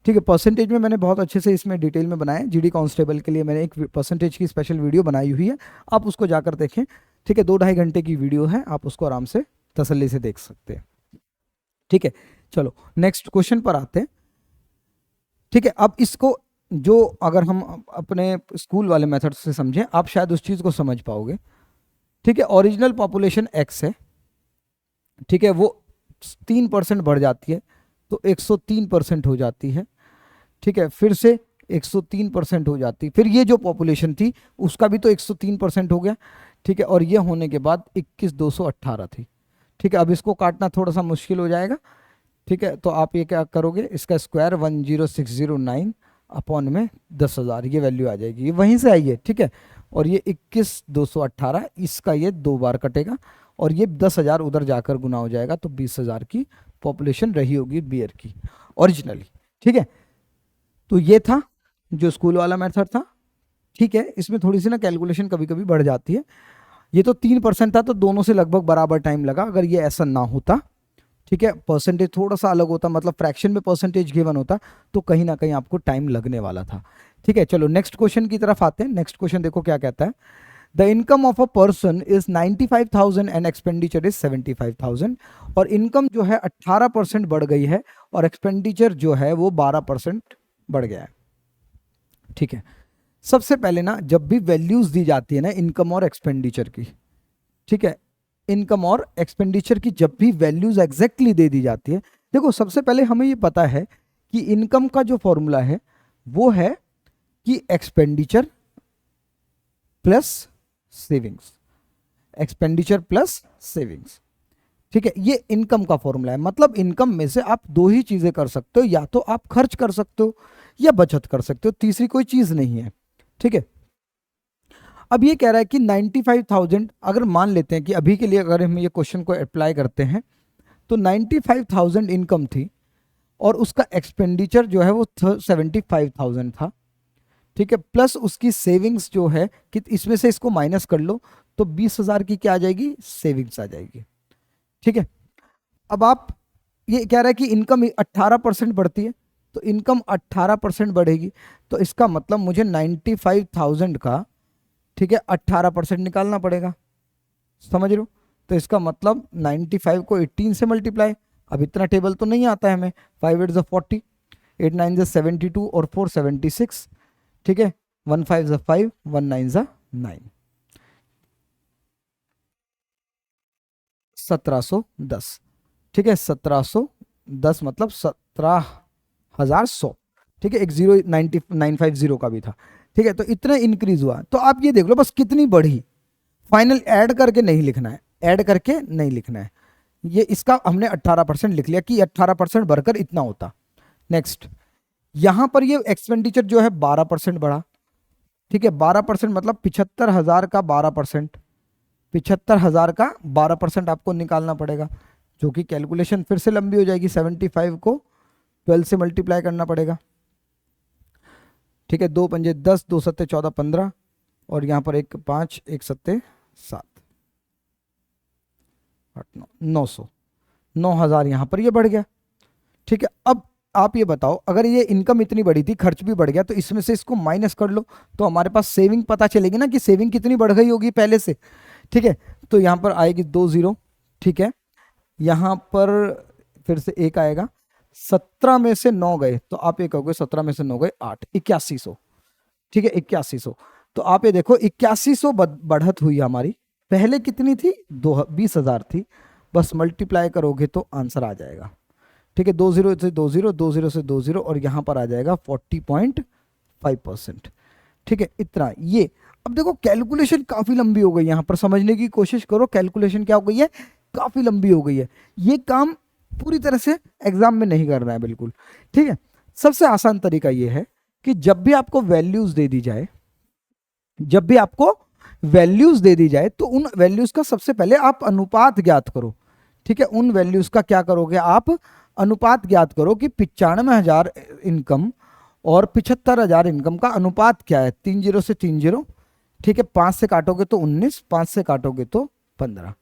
ठीक है, परसेंटेज में मैंने बहुत अच्छे से इसमें डिटेल में बनाया है। जीडी कांस्टेबल के लिए मैंने एक परसेंटेज की स्पेशल वीडियो बनाई हुई है, आप उसको जाकर देखें। ठीक है, 2-2.5 घंटे की वीडियो है, आप उसको आराम से तसल्ली से देख सकते हैं। ठीक है, चलो नेक्स्ट क्वेश्चन पर आते हैं। ठीक है, अब इसको जो अगर हम अपने स्कूल वाले मेथड से समझें, आप शायद उस चीज़ को समझ पाओगे। ठीक है, ओरिजिनल पॉपुलेशन एक्स है। ठीक है, वो 3% बढ़ जाती है, तो 103% हो जाती है। ठीक है, फिर से 103% हो जाती, फिर ये जो पॉपुलेशन थी उसका भी तो 103% हो गया। ठीक है, और ये होने के बाद 21,218 थी। ठीक है, अब इसको काटना थोड़ा सा मुश्किल हो जाएगा। ठीक है, तो आप ये क्या करोगे, इसका स्क्वायर 10609 अपॉन में 10,000, ये वैल्यू आ जाएगी, ये वहीं से आई है। ठीक है, और ये 21,218, इसका ये 2 बार कटेगा, और ये 10,000 उधर जाकर गुना हो जाएगा, तो 20,000 की पॉपुलेशन रही होगी बियर की ओरिजिनली। ठीक है, तो ये था जो स्कूल वाला मेथड था। ठीक है, इसमें थोड़ी सी ना कैलकुलेशन कभी कभी बढ़ जाती है। ये तो 3% था, तो दोनों से लगभग बराबर टाइम लगा, अगर ये ऐसा ना होता। ठीक है, परसेंटेज थोड़ा सा अलग होता, मतलब फ्रैक्शन में परसेंटेज गिवन होता, तो कहीं ना कहीं आपको टाइम लगने वाला था। ठीक है, चलो नेक्स्ट क्वेश्चन की तरफ आते हैं। नेक्स्ट क्वेश्चन देखो क्या कहता है। The income of a person is 95,000 and expenditure is 75,000। और इनकम जो है 18% बढ़ गई है और एक्सपेंडिचर जो है वो 12% बढ़ गया है। ठीक है, सबसे पहले ना जब भी वैल्यूज दी जाती है ना इनकम और एक्सपेंडिचर की, ठीक है, इनकम और एक्सपेंडिचर की जब भी वैल्यूज एग्जैक्टली दे दी जाती है, देखो सबसे पहले हमें ये पता है कि इनकम का जो फॉर्मूला है वो है कि expenditure plus savings, expenditure plus savings. ठीक है, ये इनकम का फॉर्मूला है। मतलब इनकम में से आप दो ही चीजें कर सकते हो, या तो आप खर्च कर सकते हो या बचत कर सकते हो, तीसरी कोई चीज नहीं है। ठीक है, अब ये कह रहा है कि 95,000, अगर मान लेते हैं कि अभी के लिए अगर हम ये क्वेश्चन को अप्लाई करते हैं तो 95,000 इनकम थी और उसका एक्सपेंडिचर जो है वो 75,000 था। ठीक है, प्लस उसकी सेविंग्स जो है कि इसमें से इसको माइनस कर लो तो 20,000 की क्या आ जाएगी, सेविंग्स आ जाएगी। ठीक है, अब आप ये कह रहा है कि इनकम 18% बढ़ती है, तो इनकम 18% बढ़ेगी, तो इसका मतलब मुझे 95,000 का, ठीक है, 18% निकालना पड़ेगा। समझ रहे हो? तो इसका मतलब 95 को 18 से मल्टीप्लाई, अब इतना टेबल तो नहीं आता है हमें, 5 8 40, 8 9 72 और 4 76। ठीक है, 1 5 5, 1 9 9, 1710। ठीक है, 1710 मतलब 17,100। ठीक है, एक जीरो 950 का भी था। ठीक है, तो इतना इंक्रीज हुआ, तो आप ये देख लो बस कितनी बढ़ी। फाइनल ऐड करके नहीं लिखना है, ऐड करके नहीं लिखना है, ये इसका हमने 18% लिख लिया कि 18% बढ़कर इतना होता। नेक्स्ट, यहां पर ये एक्सपेंडिचर जो है 12% बढ़ा। ठीक है, 12% मतलब 75,000 का 12%, 75,000 का 12% आपको निकालना पड़ेगा, जो कि कैलकुलेशन फिर से लंबी हो जाएगी। 75 को 12 से मल्टीप्लाई करना पड़ेगा। ठीक है, 2 पंजे 10, 2 सत्ते 14, 15 और यहां पर 1 5, 1 सत्ते 7, 8 9, 900, 9,000 यहां पर ये बढ़ गया। ठीक है, अब आप ये बताओ, अगर ये इनकम इतनी बढ़ी थी, खर्च भी बढ़ गया, तो इसमें से इसको माइनस कर लो तो हमारे पास सेविंग पता चलेगी ना कि सेविंग कितनी बढ़ गई होगी पहले से। ठीक है, तो यहां पर आएगी 2 0। ठीक है, यहां पर फिर से एक आएगा, 17 में से 9 गए तो आप ये कहोगे 17 में से 9 गए 8, 8100। ठीक है, 8100। तो आप ये देखो 8100 बढ़त हुई हमारी, पहले कितनी थी, 20,000 थी, बस मल्टीप्लाई करोगे तो आंसर आ जाएगा। ठीक है, 2 0 से 2 0, 2 0 से 2 0 और यहां पर आ जाएगा 40.5%। ठीक है, इतना ये। अब देखो कैलकुलेशन काफी लंबी हो गई, यहां पर समझने की कोशिश करो, कैलकुलेशन क्या हो गई है, काफी लंबी हो गई है। ये काम पूरी तरह से एग्जाम में नहीं करना है बिल्कुल। ठीक है, सबसे आसान तरीका ये है कि जब भी आपको वैल्यूज दे दी जाए, जब भी आपको वैल्यूज दे दी जाए तो उन वैल्यूज का सबसे पहले आप अनुपात ज्ञात करो। ठीक है, उन वैल्यूज का क्या करोगे आप, अनुपात ज्ञात करो कि 95,000 इनकम और 75,000 इनकम का अनुपात क्या है, 3 0 से 3 0। ठीक है, 5 से काटोगे तो 19, 5 से काटोगे तो 15।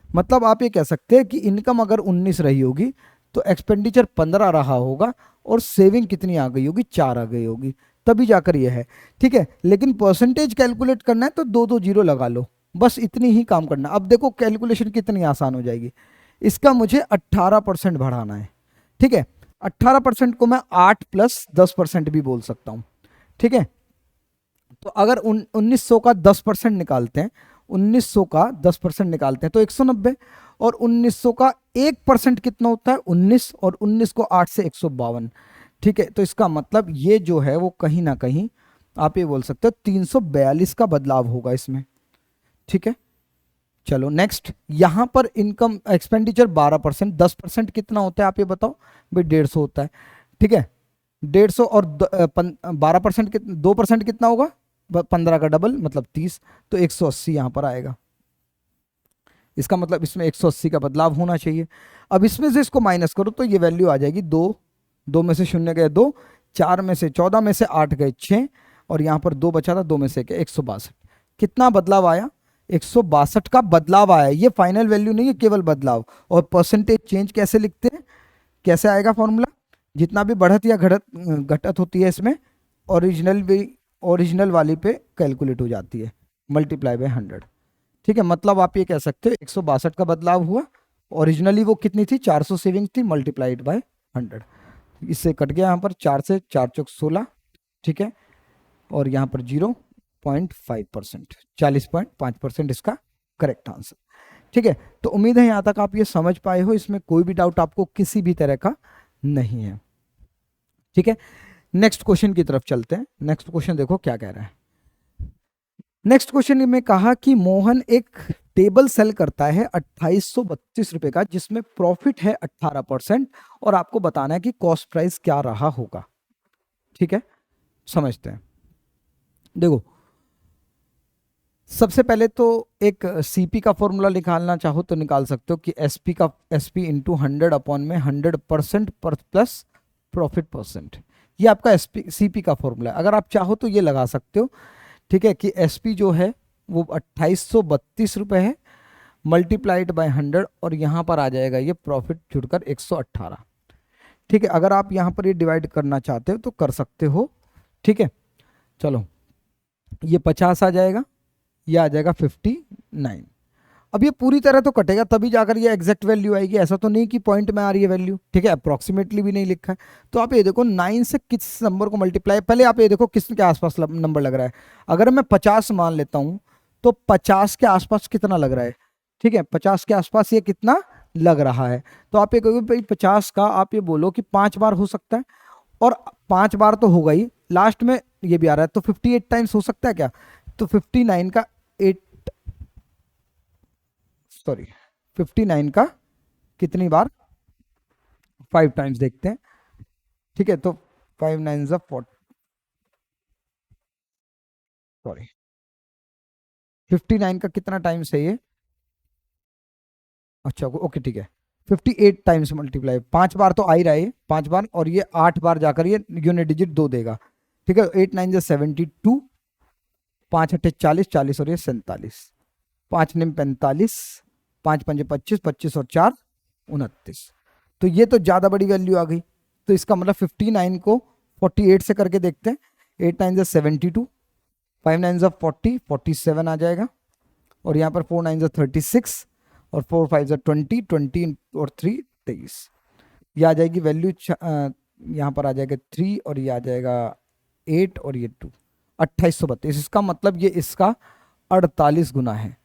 मतलब आप ये कह सकते हैं कि इनकम अगर 19 रही होगी तो एक्सपेंडिचर 15 रहा होगा और सेविंग कितनी आ गई होगी, 4 आ गई होगी, तभी जाकर ये है। ठीक है, लेकिन परसेंटेज कैलकुलेट करना है तो 2 2 जीरो लगा लो, बस इतनी ही काम करना। अब देखो कैलकुलेशन कितनी आसान हो जाएगी। इसका मुझे 18% बढ़ाना है। ठीक है, 18% को मैं 8 + 10% भी बोल सकता हूं। ठीक है, तो अगर 1900 का 10% निकालते हैं, 1900 का 10% निकालते हैं तो 190, और 1900 का 1% कितना होता है, 19, और 19 को 8 से 152। ठीक है, तो इसका मतलब ये जो है वो कहीं ना कहीं आप ये बोल सकते हो 342 का बदलाव होगा इसमें। ठीक है, चलो नेक्स्ट, यहां पर इनकम एक्सपेंडिचर 12%, 10% कितना होता है आप ये बताओ भाई, 150 होता है। ठीक है, 150 और 12% 2% कितना होगा, 15 का डबल मतलब 30, तो 180 यहां पर आएगा। इसका मतलब इसमें 180 का बदलाव होना चाहिए। अब इसमें से इसको माइनस करो तो ये वैल्यू आ जाएगी 2, 2 में से 0 गए 2, 4 में से 14 में से 8 गए 6, और यहां पर 2 बचा था, 2 में से 162। कितना बदलाव आया, 162 का बदलाव आया है, ये फाइनल वैल्यू नहीं है, केवल बदलाव। और परसेंटेज चेंज कैसे लिखते हैं, कैसे आएगा फॉर्मूला, जितना भी बढ़त या घटत होती है इसमें ओरिजिनल वाली पे कैलकुलेट हो जाती है, मल्टीप्लाई बाय 100। ठीक है, मतलब आप ये कह सकते हो 162 का बदलाव हुआ, ओरिजिनली वो कितनी थी, 400 सेविंग थी, मल्टीप्लाइड बाय 100। इससे कट गया यहाँ पर 4 से 4 चौक 16, ठीक है, और यहाँ पर 0.5%, 40.5% इसका करेक्ट आंसर। ठीक है, तो उम्मीद है यहाँ तक आप ये समझ पाए हो, इसमें कोई भी डाउट आपको किसी भी तरह का नहीं है। ठीक है, नेक्स्ट क्वेश्चन की तरफ चलते हैं। नेक्स्ट क्वेश्चन देखो क्या कह रहा है। नेक्स्ट क्वेश्चन में कहा कि मोहन एक टेबल सेल करता है 2832 रुपए का, जिसमें प्रॉफिट है 18%, और आपको बताना है कि कॉस्ट प्राइस क्या रहा होगा। ठीक है, समझते हैं। देखो, सबसे पहले तो एक सीपी का फॉर्मूला निकालना चाहो तो निकाल सकते हो कि एसपी इंटू 100 अपॉन में 100% पर प्लस प्रॉफिट परसेंट, ये आपका सीपी का फॉर्मूला है। अगर आप चाहो तो ये लगा सकते हो, ठीक है, कि एसपी जो है वो 2832 रुपए है, मल्टीप्लाइड बाय 100, और यहाँ पर आ जाएगा ये प्रॉफिट जुड़कर 118। ठीक है, अगर आप यहाँ पर ये डिवाइड करना चाहते हो तो कर सकते हो। ठीक है, चलो, ये 50 आ जाएगा, ये आ जाएगा 59। अब ये पूरी तरह तो कटेगा तभी जाकर ये एग्जैक्ट वैल्यू आएगी, ऐसा तो नहीं कि पॉइंट में आ रही है वैल्यू। ठीक है, अप्रॉक्सीमेटली भी नहीं लिखा है। तो आप ये देखो 9 से किस नंबर को मल्टीप्लाई, पहले आप ये देखो किस के आसपास नंबर लग रहा है। अगर मैं 50 मान लेता हूं तो 50 के आसपास कितना लग रहा है, ठीक है, 50 के आसपास ये कितना लग रहा है। तो आप ये कहोगे भाई 50 का, आप ये बोलो कि 5 बार हो सकता है, और 5 बार तो होगा ही, लास्ट में ये भी आ रहा है, तो 58 टाइम्स हो सकता है क्या, तो 59 का 59 का कितनी बार, 5 टाइम्स देखते हैं। ठीक है, तो 5 9 सॉरी 59 का कितना टाइम्स है ये, अच्छा ओके ठीक है, 58 टाइम्स मल्टीप्लाई, 5 बार तो आ ही रहा है, 5 बार, और ये 8 बार जाकर ये यूनिट डिजिट 2 देगा। ठीक है, 8 9 72, 5 8 40, 40 और ये 47, 5 9 45, 5 5 25, 25 और 4 29। तो ये तो ज़्यादा बड़ी वैल्यू आ गई, तो इसका मतलब 59 को 48 से करके देखते हैं। 8 9 72, 5 9 40, 47 आ जाएगा, और यहाँ पर 4 9 36, और 4 5 20, 20 और 3 23। ये आ जाएगी वैल्यू, यहाँ पर आ जाएगा 3, और ये आ जाएगा 8, और ये 2, 2832। इसका मतलब ये इसका 48 गुना है।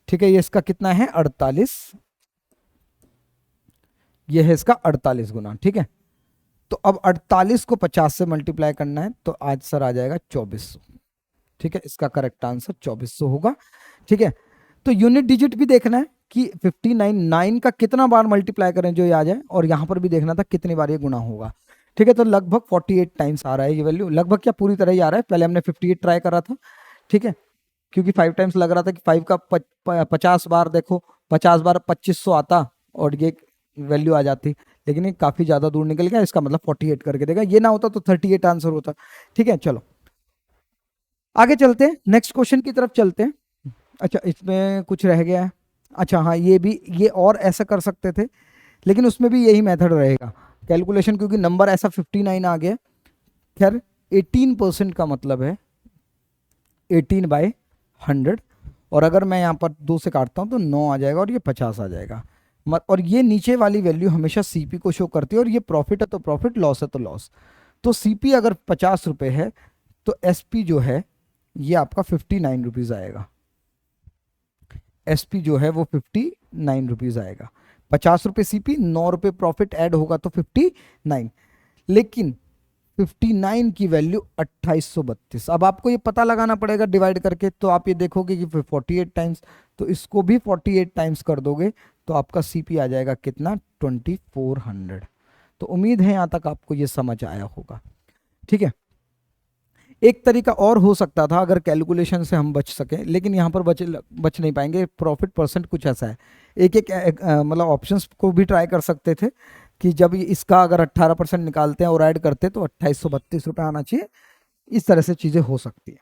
ठीक है, ये इसका कितना है, 48, ये है इसका 48 गुना। ठीक है, तो अब 48 को 50 से मल्टीप्लाई करना है, तो आंसर आ जाएगा 2400। ठीक है, इसका करेक्ट आंसर 2400 होगा। ठीक है, तो यूनिट डिजिट भी देखना है कि 59 9 का कितना बार मल्टीप्लाई करें जो ये आ जाए, और यहां पर भी देखना था कितनी बार ये गुना होगा। ठीक है, तो लगभग 48 टाइम्स आ रहा है ये वैल्यू, लगभग क्या पूरी तरह ही आ रहा है, पहले हमने 58 ट्राई करा था। ठीक है, क्योंकि 5 टाइम्स लग रहा था कि 5 का 50 बार देखो, 50 बार 2500 आता और ये वैल्यू आ जाती, लेकिन ये काफ़ी ज़्यादा दूर निकल गया, इसका मतलब 48 करके देगा, ये ना होता तो 38 आंसर होता। ठीक है, चलो आगे चलते हैं, नेक्स्ट क्वेश्चन की तरफ चलते हैं। अच्छा, इसमें कुछ रह गया है, अच्छा हाँ, ये भी, ये और ऐसा कर सकते थे, लेकिन उसमें भी यही मेथड रहेगा कैलकुलेशन, क्योंकि नंबर ऐसा 59 आ गया। खैर 18% का मतलब है 18/100, और अगर मैं यहाँ पर 2 से काटता हूँ तो 9 आ जाएगा, और ये 50 आ जाएगा। और ये नीचे वाली वैल्यू हमेशा सीपी को शो करती है, और ये प्रॉफिट है तो प्रॉफिट, लॉस है तो लॉस। तो सीपी अगर 50 रुपये है तो एसपी जो है ये आपका 59 रुपीज़ आएगा। एसपी जो है वो 59 रुपीज़ आएगा। 50 रुपये सीपी, 9 रुपये प्रॉफिट ऐड होगा तो 59, लेकिन 59 की वैल्यू 2832। अब आपको ये पता लगाना पड़ेगा डिवाइड करके, तो आप ये देखोगे कि 48 टाइम्स, तो इसको भी 48 टाइम्स कर दोगे तो आपका सीपी आ जाएगा कितना, 2400। तो उम्मीद है यहाँ तक आपको ये समझ आया होगा। ठीक है, एक तरीका और हो सकता था अगर कैलकुलेशन से हम बच सकें, लेकिन यहाँ पर बच नहीं पाएंगे। प्रॉफिट परसेंट कुछ ऐसा है, एक मतलब ऑप्शंस को भी ट्राई कर सकते थे कि जब इसका अगर 18% निकालते हैं और ऐड करते हैं तो 2832 रुपये आना चाहिए। इस तरह से चीज़ें हो सकती है।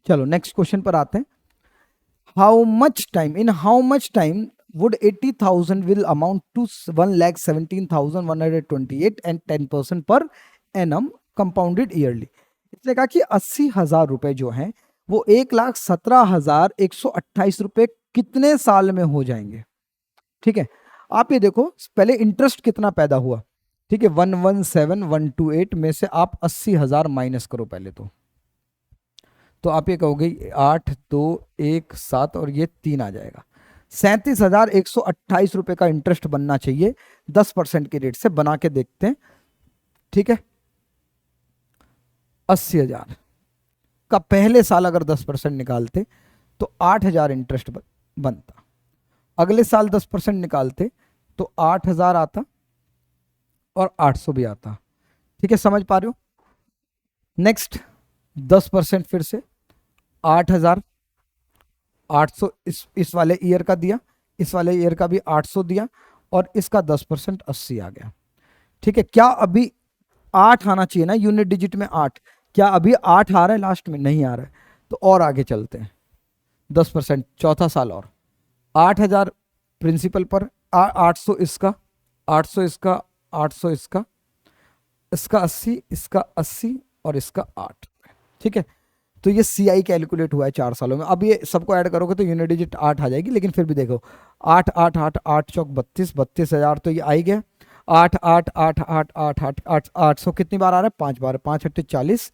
चलो नेक्स्ट क्वेश्चन पर आते हैं। in how much time would 80,000 will amount to 1,17,128 and 10% per annum compounded yearly। इसने कहा कि 80,000 रुपए जो हैं वो 1,17,128 रुपए कितने साल में हो जाएंगे। ठीक है, आप ये देखो पहले इंटरेस्ट कितना पैदा हुआ। ठीक है, 117,128 में से आप 80,000 माइनस करो पहले तो आप ये कहोगे 8, 2, 1, 7 और ये 3 आ जाएगा। 37,128 रुपए का इंटरेस्ट बनना चाहिए 10% के रेट से। बना के देखते हैं। ठीक है, 80,000 का पहले साल अगर 10% निकालते तो 8,000 इंटरेस्ट बनता। अगले साल 10% निकालते तो 8,000 आता और 800 भी आता। ठीक है, समझ पा रहे हो। नेक्स्ट 10% फिर से 8,000, 800 इस वाले ईयर का दिया, इस वाले ईयर का भी 800 दिया और इसका 10% 80 आ गया। ठीक है, क्या अभी 8 आना चाहिए ना यूनिट डिजिट में 8? क्या अभी 8 आ रहा है लास्ट में? नहीं आ रहा है। तो और आगे चलते हैं। 10% चौथा साल और 8,000 प्रिंसिपल पर 800 इसका, 800 इसका, 800 इसका, इसका 80, इसका 80 और इसका 8। ठीक है, तो ये CI कैलकुलेट हुआ है 4 सालों में। अब ये सबको ऐड करोगे तो यूनिट डिजिट 8 आ जाएगी, लेकिन फिर भी देखो 8 8 8 8 चौक 32, 32,000 तो ये आ ही गया। 8 8 8 8 8 8 8 800 कितनी बार आ रहा है? 5 बार। 5 8 40,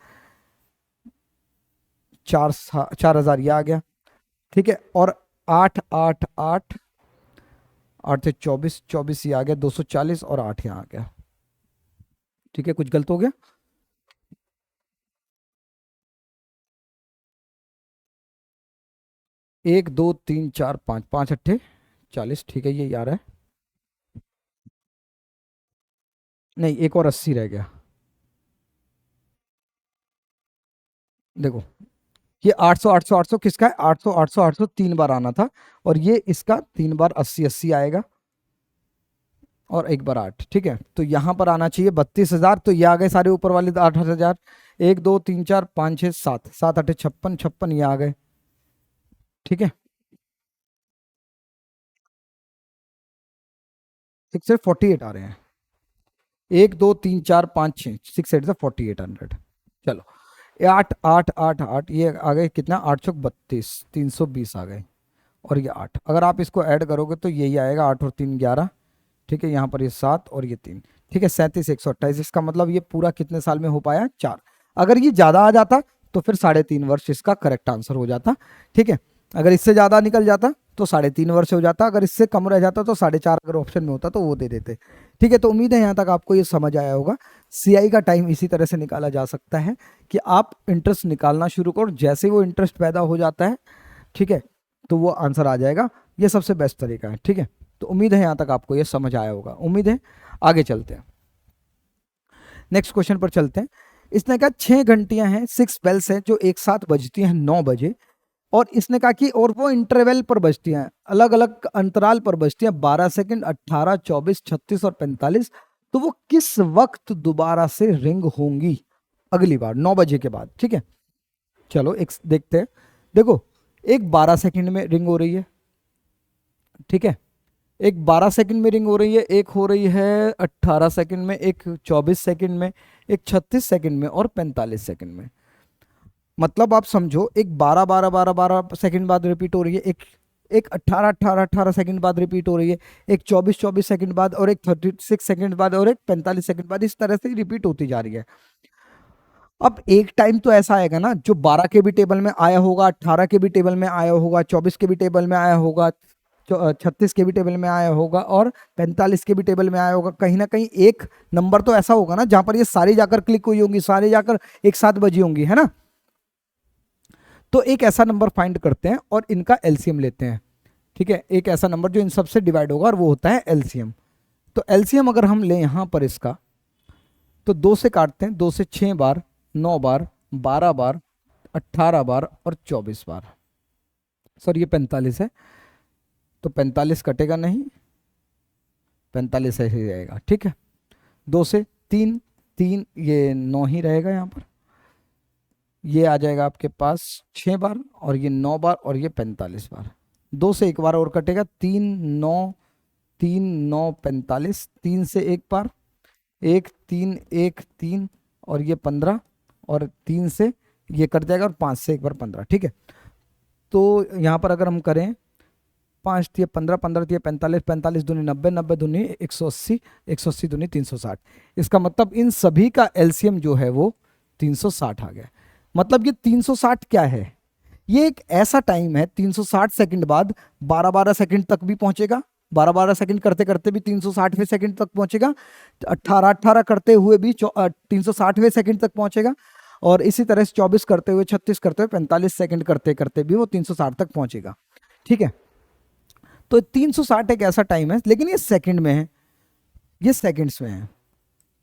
4,000 ये आ गया। ठीक है, और 8 8 8 8 से 24, 24 ये आ गया 240 और 8 यहाँ आ गया। ठीक है, कुछ गलत हो गया? एक, दो, तीन, चार, पाँच, 5 अट्ठे 40। ठीक है, ये आ रहा है। नहीं, एक और 80 रह गया। देखो ये 800 800 800 किसका है? 800 800 800 3 बार आना था और ये इसका 3 बार 80 80 आएगा और 1 बार 8। ठीक है, तो यहां पर आना चाहिए 32,000। तो ये आ गए सारे ऊपर वाले 8,000। 1 2 3 4 5 6 7, 7 8 56 56 ये आ गए। ठीक है, 6 से 48 आ रहे हैं। 1 2 3 4 5 6, 6 8 से 4800। चलो 8 8 8 8 ये आ गए कितना? 832, 320 आ गए और ये 8। अगर आप इसको ऐड करोगे तो यही आएगा 8 और 3 11। ठीक है, यहाँ पर ये 7 और ये 3। ठीक है, 37,128। इसका मतलब ये पूरा कितने साल में हो पाया? 4। अगर ये ज़्यादा आ जाता तो फिर 3.5 वर्ष इसका करेक्ट आंसर हो जाता। ठीक है, अगर इससे ज़्यादा निकल जाता तो 3.5 वर्ष हो जाता। अगर इससे कम रह जाता तो 4.5 अगर ऑप्शन में होता तो वो दे देते। ठीक है, तो उम्मीद है यहाँ तक आपको ये समझ आया होगा। CI का टाइम इसी तरह से निकाला जा सकता है कि आप इंटरेस्ट निकालना शुरू करो, जैसे वो इंटरेस्ट पैदा हो जाता है ठीक है तो वो आंसर आ जाएगा। ये सबसे बेस्ट तरीका है। ठीक है, तो उम्मीद है यहाँ तक आपको ये समझ आया होगा। उम्मीद है। आगे चलते हैं, नेक्स्ट क्वेश्चन पर चलते हैं। इसने कहा 6 घंटियां हैं, 6 बेल्स हैं जो एक साथ बजती हैं 9 बजे। और इसने कहा कि और वो इंटरवल पर बजती हैं, अलग अलग अंतराल पर बजती हैं, 12 सेकंड, 18, 24, 36 और 45। तो वो किस वक्त दोबारा से रिंग होंगी? अगली बार 9 बजे के बाद। ठीक है, चलो एक देखते हैं। देखो एक 12 सेकंड में रिंग हो रही है। ठीक है, एक 12 सेकंड में रिंग हो रही है, एक हो रही है 18 सेकंड में, एक 24 सेकंड में, एक 36 सेकंड में और 45 सेकंड में। मतलब आप समझो एक 12 12 12 12 सेकंड बाद रिपीट हो रही है, एक 18 18 18 सेकंड बाद रिपीट हो रही है, एक 24 24 सेकंड बाद और एक 36 सेकंड बाद और एक 45 सेकंड बाद। इस तरह से रिपीट होती जा रही है। अब एक टाइम तो ऐसा आएगा ना जो 12 के भी टेबल में आया होगा, 18 के भी टेबल में आया होगा, 24 के भी टेबल में आया होगा, 36 के भी टेबल में आया होगा और 45 के भी टेबल में आया होगा। कहीं ना कहीं एक नंबर तो ऐसा होगा ना जहां पर ये सारी जाकर क्लिक हुई होंगी, सारे जाकर एक साथ बजी होंगी, है ना। तो एक ऐसा नंबर फाइंड करते हैं और इनका एलसीएम लेते हैं। ठीक है, एक ऐसा नंबर जो इन सबसे डिवाइड होगा और वो होता है एलसीएम। तो एलसीएम अगर हम लें यहां पर इसका, तो 2 से काटते हैं, 2 से 6 बार, 9 बार, 12 बार, 18 बार और 24 बार। सर ये 45 है तो 45 कटेगा नहीं, 45 ऐसे ही रहेगा। ठीक है, 2 से 3, 3 ये 9 ही रहेगा यहाँ पर। ये आ जाएगा आपके पास 6 बार, और ये 9 बार, और ये 45 बार। 2 से 1 बार और कटेगा, 3 9 3 से 1 बार, 1 3 1 3, और ये 15, और 3 से ये कट जाएगा, और 5 से 1 बार 15। ठीक है, तो यहाँ पर अगर हम करें 5 × 15, 15 × 45, 45 दूनी 90, 90 दूनी 180, 180 दूनी 360। इसका मतलब इन सभी का एलसीएम जो है वो 360 आ गया। मतलब ये 360 क्या है, ये एक ऐसा टाइम है 360 सेकंड बाद 12-12 सेकंड तक भी पहुंचेगा, 12-12 सेकंड करते करते भी 360वें सेकंड तक पहुंचेगा, 18-18 करते हुए भी 360वें सेकंड तक पहुंचेगा, और इसी तरह से 24 करते हुए, 36 करते हुए, 45 सेकंड करते करते भी वो 360 तक पहुंचेगा। ठीक है, तो 360 एक ऐसा टाइम है, लेकिन ये सेकंड में है, ये सेकंड्स में है।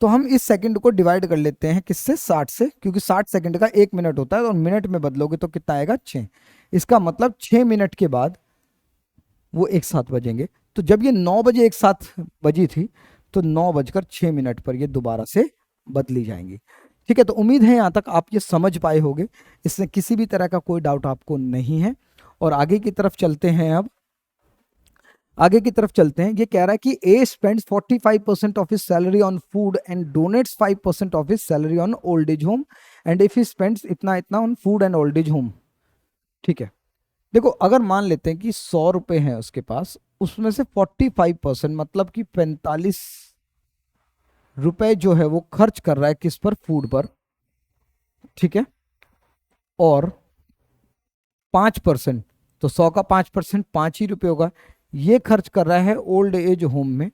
तो हम इस सेकंड को डिवाइड कर लेते हैं किससे, 60 से, क्योंकि 60 सेकंड का 1 मिनट होता है, और मिनट में बदलोगे तो कितना आएगा, 6। इसका मतलब 6 मिनट के बाद वो एक साथ बजेंगे। तो जब ये 9 बजे एक साथ बजी थी, तो 9 बजकर 6 मिनट पर ये दोबारा से बदली जाएंगी। ठीक है, तो उम्मीद है यहाँ तक आप ये समझ पाए होंगे, इसमें किसी भी तरह का कोई डाउट आपको नहीं है। और आगे की तरफ चलते हैं। अब आगे की तरफ चलते हैं। ये कह रहा है कि a spends 45% of his salary on food and donates 5% of his salary on old age home, and if he spends इतना इतना on food and old age home. ठीक है, देखो अगर मान लेते हैं कि 100 रुपए हैं उसके पास, उसमें से 45% मतलब कि 45 रुपए जो है वो खर्च कर रहा है किस पर, फूड पर। ठीक है, और 5%, तो 100 का 5% 5 ही रुपए होगा, ये खर्च कर रहा है ओल्ड एज होम में,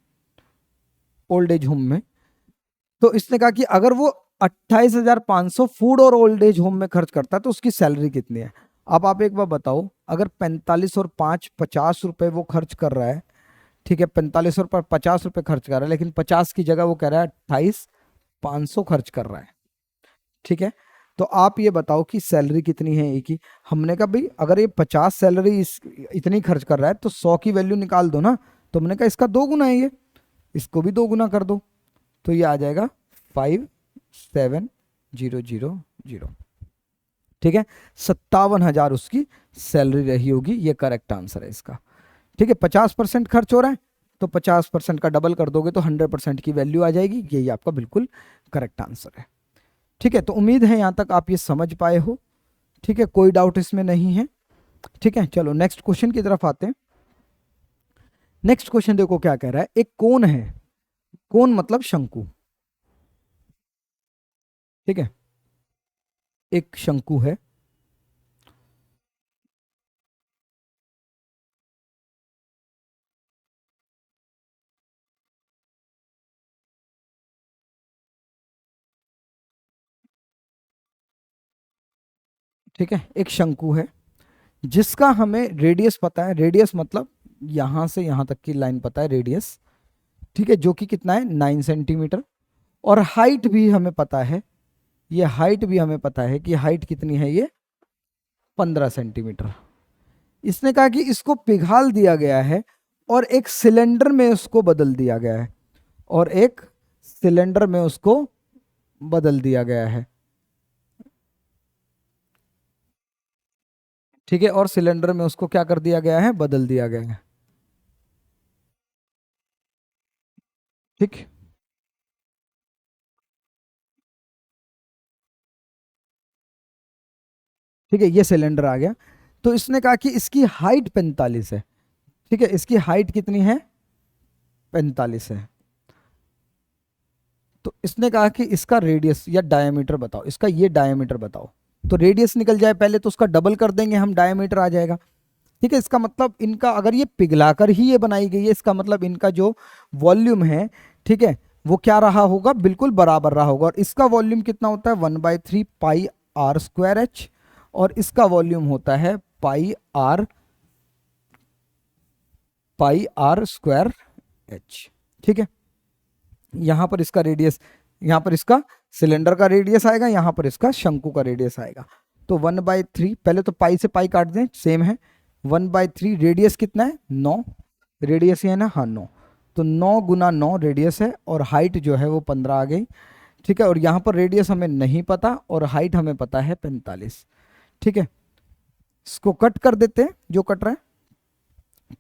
ओल्ड एज होम में। तो इसने कहा कि अगर वो 28,500 फूड और ओल्ड एज होम में खर्च करता है तो उसकी सैलरी कितनी है। अब आप एक बार बताओ, अगर 45 और 5 50 रुपए वो खर्च कर रहा है, ठीक है, 45 और 50 रुपए खर्च कर रहा है, लेकिन 50 की जगह वो कह रहा है 28,500 खर्च कर रहा है। ठीक है, तो आप ये बताओ कि सैलरी कितनी है एक ही। हमने कहा भाई अगर ये 50 सैलरी इतनी खर्च कर रहा है तो 100 की वैल्यू निकाल दो ना। तो हमने कहा इसका 2 गुना है ये, इसको भी 2 गुना कर दो, तो ये आ जाएगा 57,000। ठीक है, 57,000 उसकी सैलरी रही होगी, ये करेक्ट आंसर है इसका। ठीक है, 50% खर्च हो रहा है, तो 50% का डबल कर दोगे तो 100% की वैल्यू आ जाएगी, यही आपका बिल्कुल करेक्ट आंसर है। ठीक है, तो उम्मीद है यहां तक आप ये समझ पाए हो। ठीक है, कोई डाउट इसमें नहीं है। ठीक है, चलो नेक्स्ट क्वेश्चन की तरफ आते हैं। नेक्स्ट क्वेश्चन देखो क्या कह रहा है, एक कोन है, कोन मतलब शंकु। ठीक है, एक शंकु है, ठीक है, एक शंकु है जिसका हमें रेडियस पता है, रेडियस मतलब यहां से यहां तक की लाइन पता है रेडियस। ठीक है, जो कि कितना है, 9 सेंटीमीटर। और हाइट भी हमें पता है, ये हाइट भी हमें पता है कि हाइट कितनी है, ये 15 सेंटीमीटर। इसने कहा कि इसको पिघाल दिया गया है और एक सिलेंडर में उसको बदल दिया गया है, और एक सिलेंडर में उसको बदल दिया गया है। ठीक है, और सिलेंडर में उसको क्या कर दिया गया है, बदल दिया गया है। ठीक, ठीक है, ये सिलेंडर आ गया। तो इसने कहा कि इसकी हाइट 45 है। ठीक है, इसकी हाइट कितनी है, 45 है। तो इसने कहा कि इसका रेडियस या डायमीटर बताओ, इसका ये डायमीटर बताओ। तो रेडियस निकल जाए पहले तो उसका डबल कर देंगे हम, डायमीटर आ जाएगा। ठीक है, इसका मतलब इनका अगर ये पिघलाकर ही ये बनाई गई है, इसका मतलब इनका जो वॉल्यूम है, ठीक है, वो क्या रहा होगा, बिल्कुल बराबर रहा होगा। और इसका वॉल्यूम कितना होता है, 1/3 पाई आर स्क्वायर एच, और इसका वॉल्यूम होता है पाई आर स्क्वायर एच। ठीक है, यहां पर इसका रेडियस, यहां पर इसका सिलेंडर का रेडियस आएगा, यहां पर इसका शंकु का रेडियस आएगा। तो 1/3, पहले तो पाई से पाई काट दें, सेम है। 1/3 रेडियस कितना है, 9, रेडियस ही है ना, हाँ 9। तो 9 × 9 रेडियस है, और हाइट जो है वो 15 आ गई। ठीक है, और यहाँ पर रेडियस हमें नहीं पता और हाइट हमें पता है 45। ठीक है, इसको कट कर देते हैं, जो कट रहा है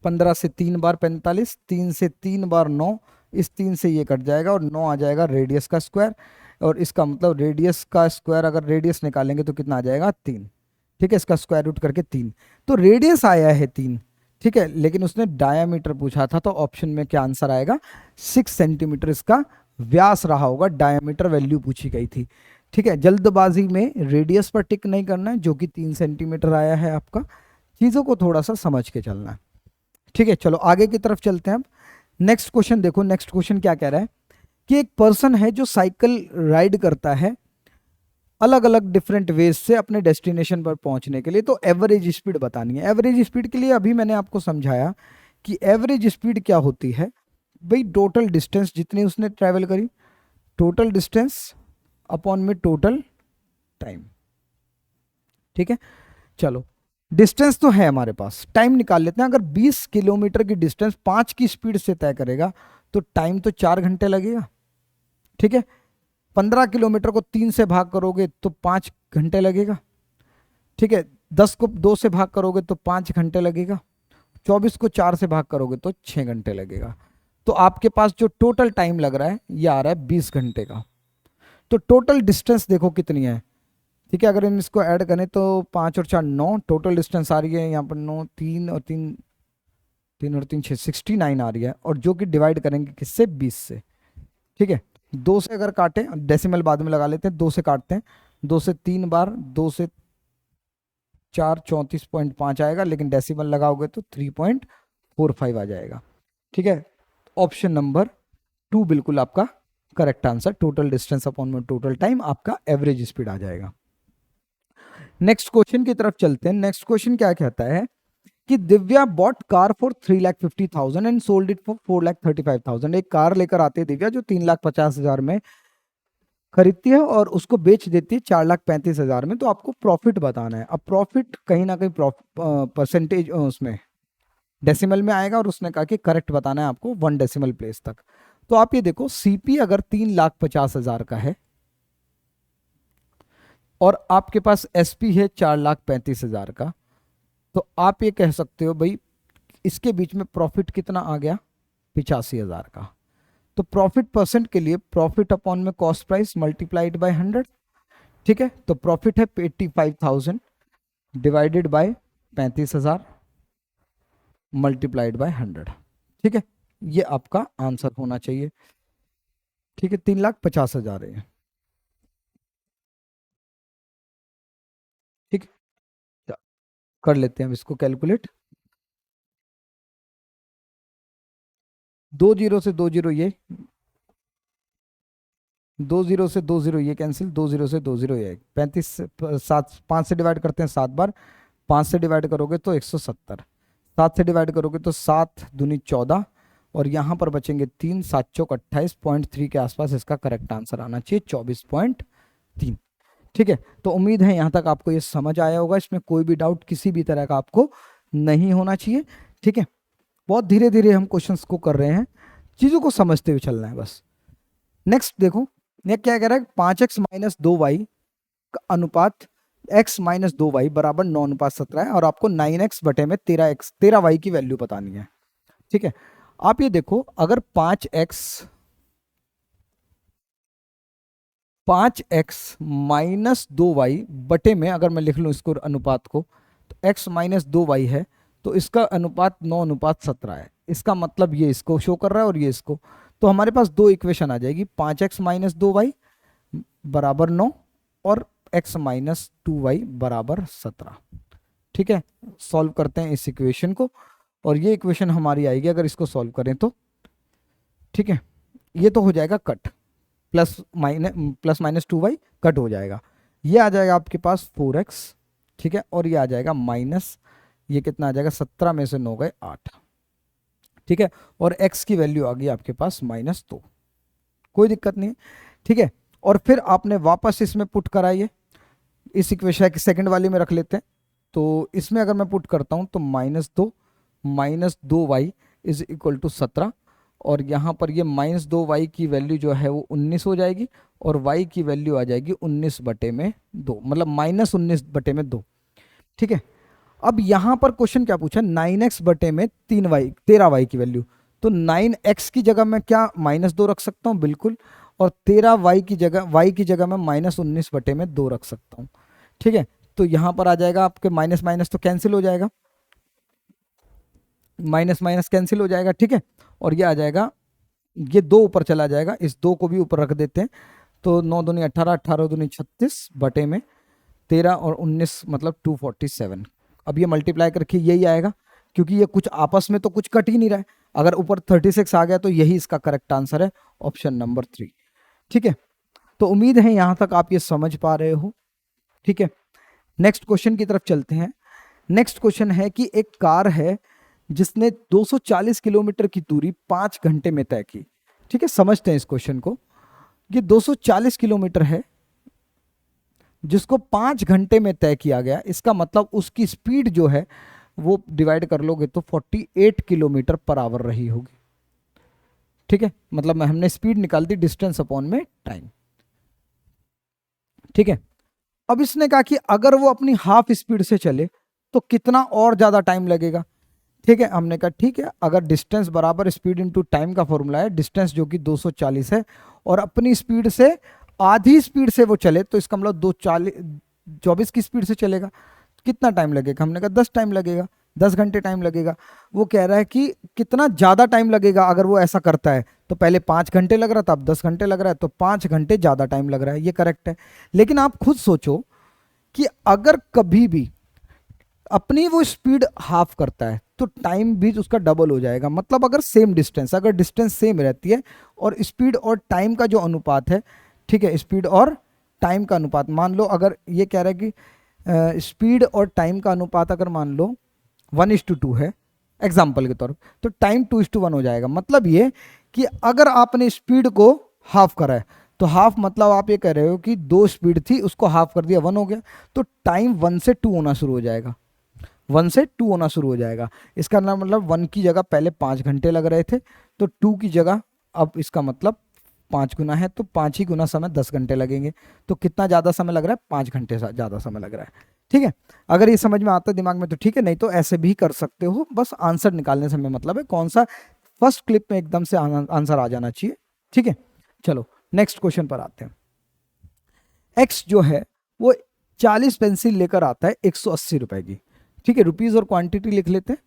15 से 3 बार 45, 3 से 3 बार 9, इस 3 से ये कट जाएगा और 9 आ जाएगा रेडियस का स्क्वायर। और इसका मतलब रेडियस का स्क्वायर, अगर रेडियस निकालेंगे तो कितना आ जाएगा 3। ठीक है, इसका स्क्वायर रूट करके 3, तो रेडियस आया है 3। ठीक है, लेकिन उसने डायामीटर पूछा था, तो ऑप्शन में क्या आंसर आएगा 6 सेंटीमीटर इसका व्यास रहा होगा, डायामीटर वैल्यू पूछी गई थी। ठीक है, जल्दबाजी में रेडियस पर टिक नहीं करना है, जो कि 3 सेंटीमीटर आया है आपका, चीज़ों को थोड़ा सा समझ के चलना है। ठीक है, चलो आगे की तरफ चलते हैं। अब नेक्स्ट क्वेश्चन देखो, नेक्स्ट क्वेश्चन क्या कह रहा है कि एक पर्सन है जो साइकिल राइड करता है अलग अलग डिफरेंट वेज से अपने डेस्टिनेशन पर पहुंचने के लिए, तो एवरेज स्पीड बतानी है। एवरेज स्पीड के लिए अभी मैंने आपको समझाया कि एवरेज स्पीड क्या होती है भाई, टोटल डिस्टेंस जितनी उसने ट्रैवल करी, टोटल डिस्टेंस अपॉन में टोटल टाइम। ठीक है, चलो डिस्टेंस तो है हमारे पास, टाइम निकाल लेते हैं। अगर 20 किलोमीटर की डिस्टेंस 5 की स्पीड से तय करेगा तो टाइम तो 4 घंटे लगेगा। ठीक है, 15 किलोमीटर को 3 से भाग करोगे तो 5 घंटे लगेगा। ठीक है, 10 को 2 से भाग करोगे तो 5 घंटे लगेगा, 24 को 4 से भाग करोगे तो 6 घंटे लगेगा। तो आपके पास जो टोटल टाइम लग रहा है ये आ रहा है 20 घंटे का। तो टोटल डिस्टेंस देखो कितनी है। ठीक है, अगर हम इसको ऐड करें तो 5 और 4 9, टोटल डिस्टेंस आ रही है यहाँ पर 9, 3 और 3, 3 और 3 6, 69 आ रही है, और जो कि डिवाइड करेंगे किससे 20 से। ठीक है, 2 से अगर काटें, डेसिमल बाद में लगा लेते हैं, 2 से काटते हैं, 2 से 3 बार, 2 से 4 34.5 आएगा, लेकिन डेसिमल लगाओगे तो 3.45 आ जाएगा। ठीक है, ऑप्शन नंबर 2 बिल्कुल आपका correct answer, total distance upon में टोटल टाइम आपका एवरेज स्पीड आ जाएगा। नेक्स्ट क्वेश्चन की तरफ चलते हैं। नेक्स्ट क्वेश्चन क्या कहता है कि Divya bought car for 3,50,000 and sold it for 4,35,000। एक कार लेकर आती है दिव्या जो 3,50,000 में खरीदती है और उसको बेच देती है 4,35,000 में। तो आपको प्रॉफिट बताना है। अब प्रॉफिट कहीं ना कहीं परसेंटेज उसमें डेसिमल में आएगा, और उसने कहा कि करेक्ट बताना है आपको 1 डेसिमल प्लेस तक। तो आप ये देखो, सीपी अगर 3,50,000 का है और आपके पास एसपी है 4,35,000 का, तो आप ये कह सकते हो भाई इसके बीच में प्रॉफिट कितना आ गया 85,000 का। तो प्रॉफिट परसेंट के लिए प्रॉफिट अपॉन में कॉस्ट प्राइस मल्टीप्लाइड बाय 100। ठीक है, तो प्रॉफिट है 85,000 डिवाइडेड बाय 35,000 मल्टीप्लाइड बाय 100। ठीक है, ये आपका आंसर होना चाहिए। ठीक है, 3,50,000 है। ठीक है, कर लेते हैं अब इसको कैलकुलेट। 2 जीरो से 2 जीरो ये, 2 जीरो से 2 जीरो ये कैंसिल, 2 जीरो से 2 जीरो ये 35, 7 5 से डिवाइड करते हैं 7 बार, 5 से डिवाइड करोगे तो 170, 7 से डिवाइड करोगे तो 7 दूनी 14, और यहाँ पर बचेंगे 3, 7 चौक 28.3 के आसपास इसका करेक्ट आंसर आना चाहिए 24.3। ठीक है, तो उम्मीद है यहाँ तक आपको ये समझ आया होगा, इसमें कोई भी डाउट किसी भी तरह का आपको नहीं होना चाहिए। ठीक है, बहुत धीरे धीरे हम क्वेश्चंस को कर रहे हैं, चीज़ों को समझते हुए चलना है बस। नेक्स्ट देखो, ये क्या कह रहा है 5x माइनस 2y का अनुपात x माइनस 2y बराबर 9:17 है, और आपको 9x बटे में 13y की वैल्यू बतानी है। ठीक है, आप ये देखो, अगर 5x माइनस 2y बटे में अगर मैं लिख लूँ इसको अनुपात को, तो x माइनस 2y है, तो इसका अनुपात 9:17 है। इसका मतलब ये इसको शो कर रहा है और ये इसको, तो हमारे पास दो इक्वेशन आ जाएगी, 5x माइनस 2y बराबर 9 और x माइनस 2y बराबर 17। ठीक है, सॉल्व करते हैं इस इक्वेशन को, और ये इक्वेशन हमारी आएगी अगर इसको सॉल्व करें तो। ठीक है, ये तो हो जाएगा cut, plus minus 2y cut हो जाएगा, ये आ जाएगा आपके पास 4x। ठीक है, और ये आ जाएगा माइनस, ये कितना आ जाएगा 17 में से 9 गए 8। ठीक है, और x की वैल्यू आ गई आपके पास -2, कोई दिक्कत नहीं है। ठीक है, और फिर आपने वापस इसमें पुट कराइए, इस इक्वेशन की सेकंड वाली में रख लेते हैं। तो इसमें अगर मैं पुट करता हूं तो -2y इज इक्वल टू 17, और यहाँ पर ये -2y की वैल्यू जो है वो 19 हो जाएगी, और y की वैल्यू आ जाएगी 19/2, मतलब -19/2। ठीक है, अब यहां पर क्वेश्चन क्या पूछा, 9x/3y 13y की वैल्यू। तो 9x की जगह मैं क्या -2 रख सकता हूं, बिल्कुल। और 13y की जगह मैं -19/2 रख सकता हूं। ठीक है, तो यहां पर आ जाएगा आपके माइनस माइनस तो कैंसिल हो जाएगा, माइनस माइनस कैंसिल हो जाएगा। ठीक है, और ये आ जाएगा, ये 2 ऊपर चला जाएगा, इस 2 को भी ऊपर रख देते हैं। तो 9 दूनी 18, 18 दूनी 36 बटे में 13 और 19 मतलब 247। अब ये मल्टीप्लाई करके यही आएगा, क्योंकि ये कुछ आपस में तो कुछ कट ही नहीं रहा है। अगर ऊपर 36 आ गया तो यही इसका करेक्ट आंसर है, ऑप्शन नंबर 3। ठीक है, तो उम्मीद है यहां तक आप ये समझ पा रहे हो। ठीक है, नेक्स्ट क्वेश्चन की तरफ चलते हैं। नेक्स्ट क्वेश्चन है कि एक कार है जिसने 240 किलोमीटर की दूरी 5 घंटे में तय की। ठीक है, समझते हैं इस क्वेश्चन को। ये 240 किलोमीटर है जिसको 5 घंटे में तय किया गया, इसका मतलब उसकी स्पीड जो है वो डिवाइड कर लोगे तो 48 किलोमीटर पर आवर रही होगी। ठीक है, मतलब हमने स्पीड निकाल दी डिस्टेंस अपॉन में टाइम। ठीक है, अब इसने कहा कि अगर वो अपनी हाफ स्पीड से चले तो कितना और ज्यादा टाइम लगेगा। ठीक है, हमने कहा ठीक है, अगर डिस्टेंस बराबर स्पीड इनटू टाइम का फॉर्मूला है, डिस्टेंस जो कि 240 है और अपनी स्पीड से आधी स्पीड से वो चले तो इसका मतलब 224 की स्पीड से चलेगा, कितना टाइम लगेगा। हमने कहा 10 टाइम लगेगा, 10 घंटे टाइम लगेगा। वो कह रहा है कि कितना ज़्यादा टाइम लगेगा अगर वो ऐसा करता है। तो पहले 5 घंटे लग रहा था, अब 10 घंटे लग रहा है, तो 5 घंटे ज़्यादा टाइम लग रहा है, ये करेक्ट है। लेकिन आप खुद सोचो कि अगर कभी भी अपनी वो स्पीड हाफ करता है तो टाइम भी उसका डबल हो जाएगा। मतलब अगर सेम डिस्टेंस, अगर डिस्टेंस सेम रहती है और स्पीड और टाइम का जो अनुपात है, ठीक है, स्पीड और टाइम का अनुपात, मान लो अगर ये कह रहा है कि स्पीड और टाइम का अनुपात अगर मान लो 1:2 है एग्जाम्पल के तौर पर, तो टाइम 2:1 हो जाएगा। मतलब ये कि अगर आपने स्पीड को हाफ करा है तो हाफ मतलब आप ये कह रहे हो कि 2 स्पीड थी उसको हाफ कर दिया, 1 हो गया, तो टाइम 1 से 2 होना शुरू हो जाएगा, 1 से 2 होना शुरू हो जाएगा। इसका नाम मतलब 1 की जगह पहले 5 घंटे लग रहे थे, तो 2 की जगह अब इसका मतलब 5 गुना है, तो 5 ही गुना समय 10 घंटे लगेंगे। तो कितना ज़्यादा समय लग रहा है, 5 घंटे ज़्यादा समय लग रहा है। ठीक है, अगर ये समझ में आता है दिमाग में तो ठीक है, नहीं तो ऐसे भी कर सकते हो। बस आंसर निकालने से मतलब है कौन सा फर्स्ट क्लिप में एकदम से आंसर आ जाना चाहिए। ठीक है, चलो नेक्स्ट क्वेश्चन पर आते हैं। एक्स जो है वो 40 पेंसिल लेकर आता है 180 रुपए की। ठीक है, रुपीज और क्वांटिटी लिख लेते हैं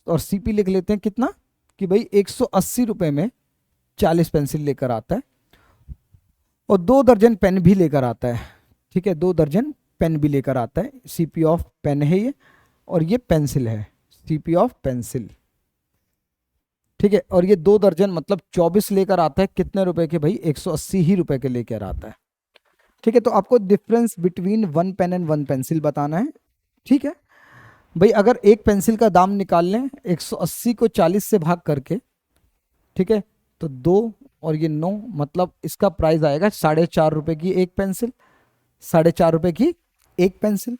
और सीपी लिख लेते हैं कितना, कि भाई 180 रुपए में 40 पेंसिल लेकर आता है और 2 दर्जन पेन भी लेकर आता है। ठीक है, 2 दर्जन पेन भी लेकर आता है। सीपी ऑफ पेन है ये, और ये पेंसिल है, सीपी ऑफ पेंसिल। ठीक है, और ये 2 दर्जन मतलब 24 लेकर आता है, कितने रुपए के भाई, 180 ही रुपए के लेकर आता है। ठीक है, तो आपको difference between 1 pen and 1 pencil बताना है। ठीक है भाई, अगर एक पेंसिल का दाम निकाल लें 180 को 40 से भाग करके, ठीक है, तो 2 और ये 9, मतलब इसका प्राइस आएगा 4.5 रुपए की एक पेंसिल, 4.5 रुपए की एक पेंसिल।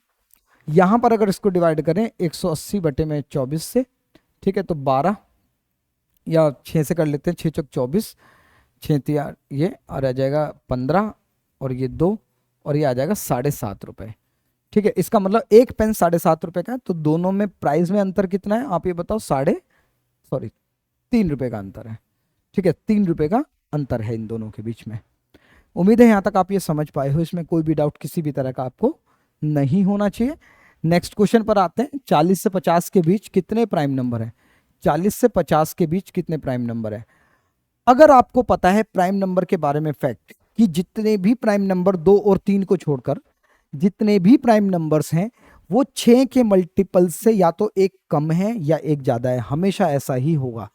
यहां पर अगर इसको डिवाइड करें 180 बटे में 24 से, ठीक है, तो 12 या 6 से कर लेते हैं, 6 चौक 24, 6 तिया ये और आ जाएगा 15 और ये 2 और ये आ जाएगा 7.5 रुपए। ठीक है, इसका मतलब एक पेन 7.5 रुपए का है, तो दोनों में प्राइस में अंतर कितना है आप ये बताओ, 3 रुपए का अंतर है। ठीक है, 3 रुपए का अंतर है इन दोनों के बीच में। उम्मीद है यहां तक आप ये समझ पाए हो, इसमें कोई भी डाउट किसी भी तरह का आपको नहीं होना चाहिए। नेक्स्ट क्वेश्चन पर आते हैं। 40 से 50 के बीच कितने प्राइम नंबर है, 40 से 50 के बीच कितने प्राइम नंबर है। अगर आपको पता है प्राइम नंबर के बारे में फैक्ट कि जितने भी प्राइम नंबर 2 और 3 को छोड़कर जितने भी प्राइम नंबर्स हैं वो 6 के मल्टीपल से या तो एक कम है या एक ज्यादा है, हमेशा ऐसा ही होगा।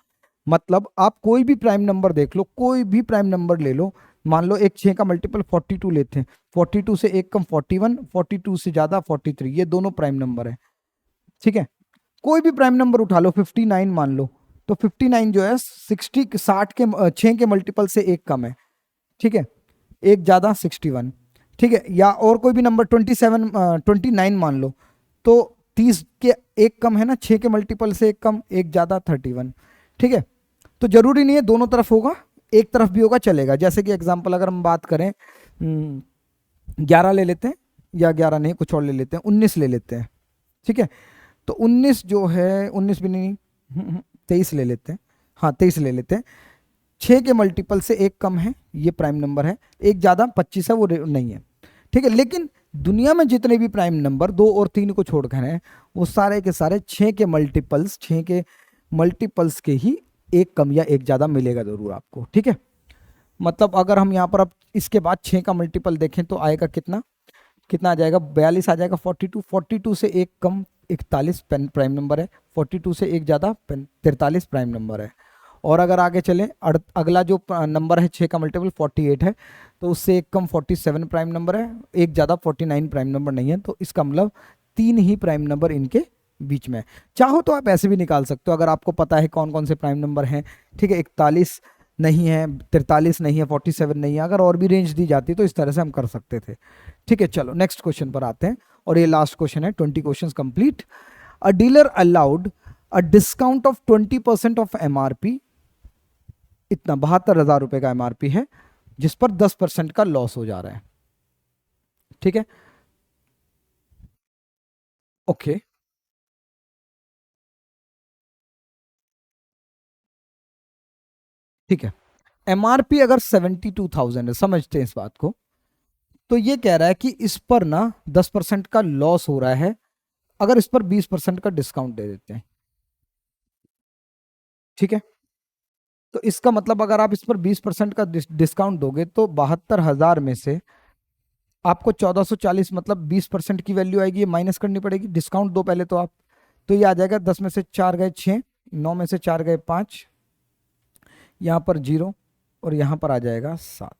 मतलब आप कोई भी प्राइम नंबर देख लो, कोई भी प्राइम नंबर ले लो, मान लो एक 6 का मल्टीपल 42 लेते हैं, 42 से एक कम 41, 42 से ज्यादा 43, ये दोनों प्राइम नंबर है। ठीक है, कोई भी प्राइम नंबर उठा लो, 59 मान लो, तो 59 जो है 60 के 6 के मल्टीपल से एक कम है। ठीक है, एक ज्यादा 61। ठीक है, या और कोई भी नंबर 29 मान लो, तो 30 के एक कम है ना, 6 के मल्टीपल से एक कम, एक ज्यादा 31। ठीक है, तो जरूरी नहीं है दोनों तरफ होगा, एक तरफ भी होगा चलेगा। जैसे कि एग्जांपल अगर हम बात करें 11 ले लेते हैं, या 11 नहीं कुछ और ले लेते हैं, 19 ले लेते हैं। ठीक है, तो 19 जो है, 19 भी नहीं, 23 ले लेते हैं। हाँ 23 ले लेते हैं। 6 के मल्टीपल से एक कम है, ये प्राइम नंबर है। एक ज़्यादा 25 है, वो नहीं है। ठीक है, लेकिन दुनिया में जितने भी प्राइम नंबर 2 और 3 को छोड़कर हैं, वो सारे के सारे 6 के मल्टीपल्स, 6 के मल्टीपल्स के ही एक कम या एक ज़्यादा मिलेगा ज़रूर आपको। ठीक है, मतलब अगर हम यहाँ पर अब इसके बाद 6 का मल्टीपल देखें तो आएगा कितना, कितना आ जाएगा, 42 आ जाएगा। 42, 42 से एक कम 41 प्राइम नंबर है। 42 से एक ज़्यादा 43 प्राइम नंबर है। और अगर आगे चलें, अगला जो नंबर है 6 का मल्टीपल 48 है, तो उससे एक कम 47 प्राइम नंबर है, एक ज़्यादा 49 प्राइम नंबर नहीं है। तो इसका मतलब 3 ही प्राइम नंबर इनके बीच में है। चाहो तो आप ऐसे भी निकाल सकते हो, अगर आपको पता है कौन कौन से प्राइम नंबर हैं। ठीक है, 41 नहीं है, 43 नहीं है, 47 नहीं है, अगर और भी रेंज दी जाती तो इस तरह से हम कर सकते थे। ठीक है, चलो नेक्स्ट क्वेश्चन पर आते हैं, और ये लास्ट क्वेश्चन है। 20 questions complete. A dealer allowed a discount of 20% of MRP, इतना 72,000 रुपए का एमआरपी है, जिस पर 10% का लॉस हो जा रहा है। ठीक है, ओके, ठीक है। एमआरपी अगर 72,000 है, समझते हैं इस बात को, तो ये कह रहा है कि इस पर ना 10% का लॉस हो रहा है, अगर इस पर 20% का डिस्काउंट दे देते हैं। ठीक है, तो इसका मतलब अगर आप इस पर 20% का डिस्काउंट दोगे तो 72,000 में से आपको 1440, मतलब 20% की वैल्यू आएगी, ये माइनस करनी पड़ेगी। डिस्काउंट दो पहले तो आप, तो ये आ जाएगा 10 में से 4 गए 6, 9 में से 4 गए 5, यहाँ पर 0, और यहाँ पर आ जाएगा 7।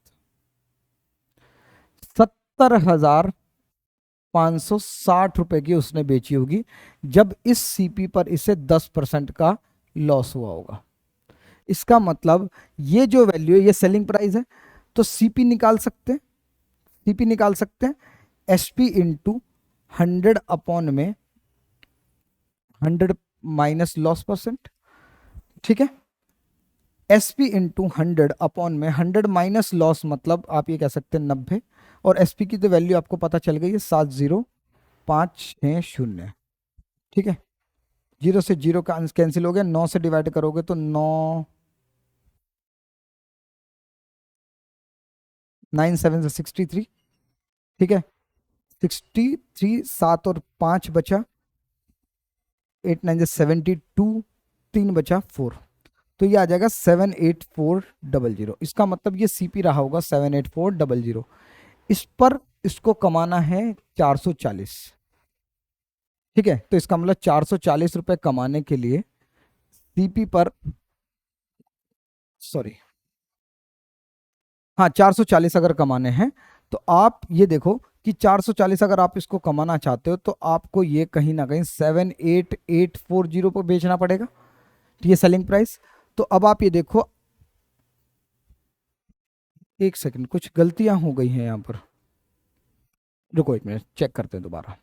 70,560 रुपए की उसने बेची होगी, जब इस सीपी पर इसे 10% का लॉस हुआ होगा। इसका मतलब ये जो वैल्यू है ये सेलिंग प्राइस है, तो सीपी निकाल सकते हैं, सीपी निकाल सकते हैं। एसपी इंटू 100 अपॉन में 100 माइनस लॉस परसेंट। ठीक है, एसपी इंटू 100 अपॉन में 100 माइनस लॉस, मतलब आप ये कह सकते हैं 90। और एसपी की तो वैल्यू आपको पता चल गई है, 70,560। ठीक है, जीरो से जीरो का कैंसिल हो गया, 9 से डिवाइड करोगे तो 9, 9 7 से 63। ठीक है, 63, 7 और 5 बचा, 8 9 से 72, 3 बचा 4, तो ये आ जाएगा 78400। इसका मतलब ये सीपी रहा होगा 78400। इस पर इसको कमाना है 440। ठीक है, तो इसका मतलब 440 रुपए कमाने के लिए सीपी पर, सॉरी, हाँ 440 अगर कमाने हैं, तो आप ये देखो कि 440 अगर आप इसको कमाना चाहते हो, तो आपको ये कहीं ना कहीं 78840 पर बेचना पड़ेगा। तो ये सेलिंग प्राइस। तो अब आप ये देखो, एक सेकंड, कुछ गलतियां हो गई हैं यहाँ पर, रुको एक मिनट चेक करते हैं दोबारा।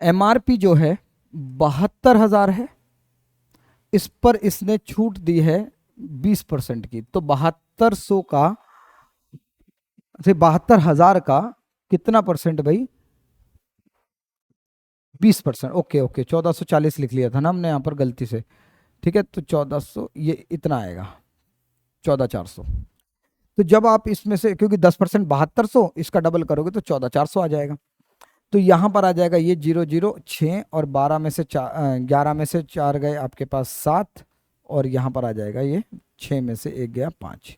एमआरपी जो है 72,000 है, इस पर इसने छूट दी है 20% की, तो 7200 का से 72,000 का कितना परसेंट भाई, 20%। ओके ओके, 1440 लिख लिया था ना हमने यहाँ पर गलती से। ठीक है, तो 1400 ये इतना आएगा, 14,400। तो जब आप इसमें से, क्योंकि 10% 7200, इसका डबल करोगे तो 14,400 आ जाएगा। तो यहाँ पर आ जाएगा ये 006, और 12 में से 11 में से 4 गए आपके पास 7, और यहाँ पर आ जाएगा ये 6 में से 1 गया 5।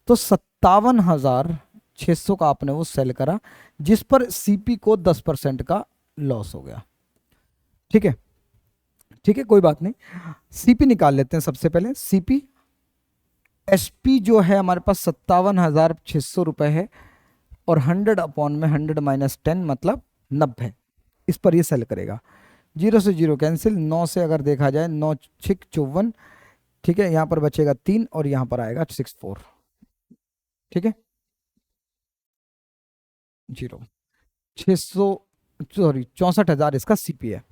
तो 57,600 का आपने वो सेल करा, जिस पर सीपी को 10% का लॉस हो गया। ठीक है, ठीक है, कोई बात नहीं। सीपी निकाल लेते हैं सबसे पहले। सीपी, एसपी जो है हमारे पास 57,600 रुपए है, और 100 अपॉन में 100 माइनस 10 मतलब 90, इस पर ये सेल करेगा। जीरो से जीरो कैंसिल, 9 से अगर देखा जाए 9 6 54। ठीक है, यहाँ पर बचेगा 3, और यहाँ पर आएगा 64। ठीक है, जीरो, 600, सॉरी 64,000 इसका सीपी है।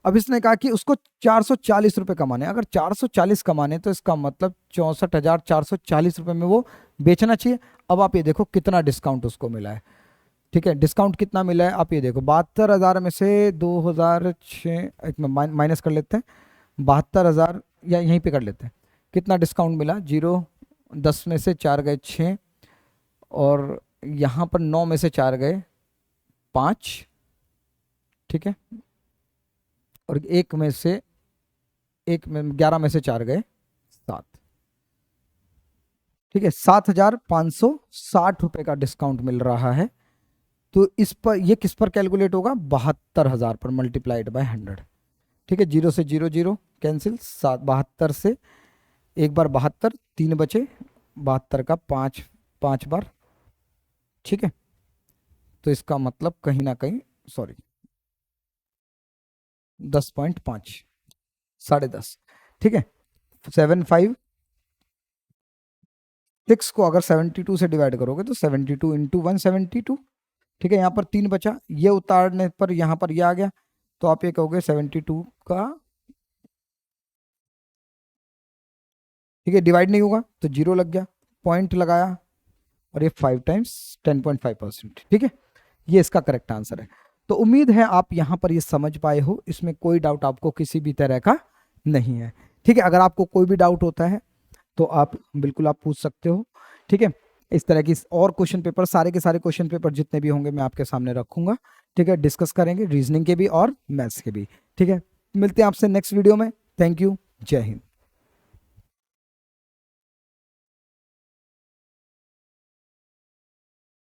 अब इसने कहा कि उसको 440 रुपये कमाने, अगर 440 कमाने तो इसका मतलब 64,440 रुपये में वो बेचना चाहिए। अब आप ये देखो कितना डिस्काउंट उसको मिला है, ठीक है, डिस्काउंट कितना मिला है आप ये देखो, 72,000 में से 2006 एक माइनस कर लेते हैं, 72,000 या यहीं पे कर लेते हैं, कितना डिस्काउंट मिला, 0, 10 में से 4 गए 6, और यहाँ पर 9 में से 4 गए 5, ठीक है, और एक में से 11 में से 4 गए 7, ठीक है, 7,560 रुपये का डिस्काउंट मिल रहा है। तो इस पर ये किस पर कैलकुलेट होगा, 72,000 पर मल्टीप्लाइड बाय 100, ठीक है, 0 से 0 0 कैंसिल, 72 से एक बार 72, 3 बचे, 72 का 5 बार, ठीक है, तो इसका मतलब कहीं ना कहीं, सॉरी 10.5, 10.5, ठीक है, 756 को अगर 72 से डिवाइड करोगे तो 72 इंटू 172, ठीक है, यहाँ पर 3 बचा, ये उतारने पर यहाँ पर ये आ गया, तो आप ये कहोगे 72 का, ठीक है, डिवाइड नहीं होगा तो 0 लग गया, पॉइंट लगाया, और ये 5 टाइम्स 10.5%, ठीक है, ये इसका करेक्ट आंसर है। तो उम्मीद है आप यहाँ पर ये समझ पाए हो, इसमें कोई डाउट आपको किसी भी तरह का नहीं है, ठीक है, अगर आपको कोई भी डाउट होता है तो आप बिल्कुल आप पूछ सकते हो, ठीक है, इस तरह की और क्वेश्चन पेपर, सारे के सारे क्वेश्चन पेपर जितने भी होंगे मैं आपके सामने रखूंगा, ठीक है, डिस्कस करेंगे रीजनिंग के भी और मैथ्स के भी, ठीक है, मिलते हैं आपसे नेक्स्ट वीडियो में, थैंक यू, जय हिंद।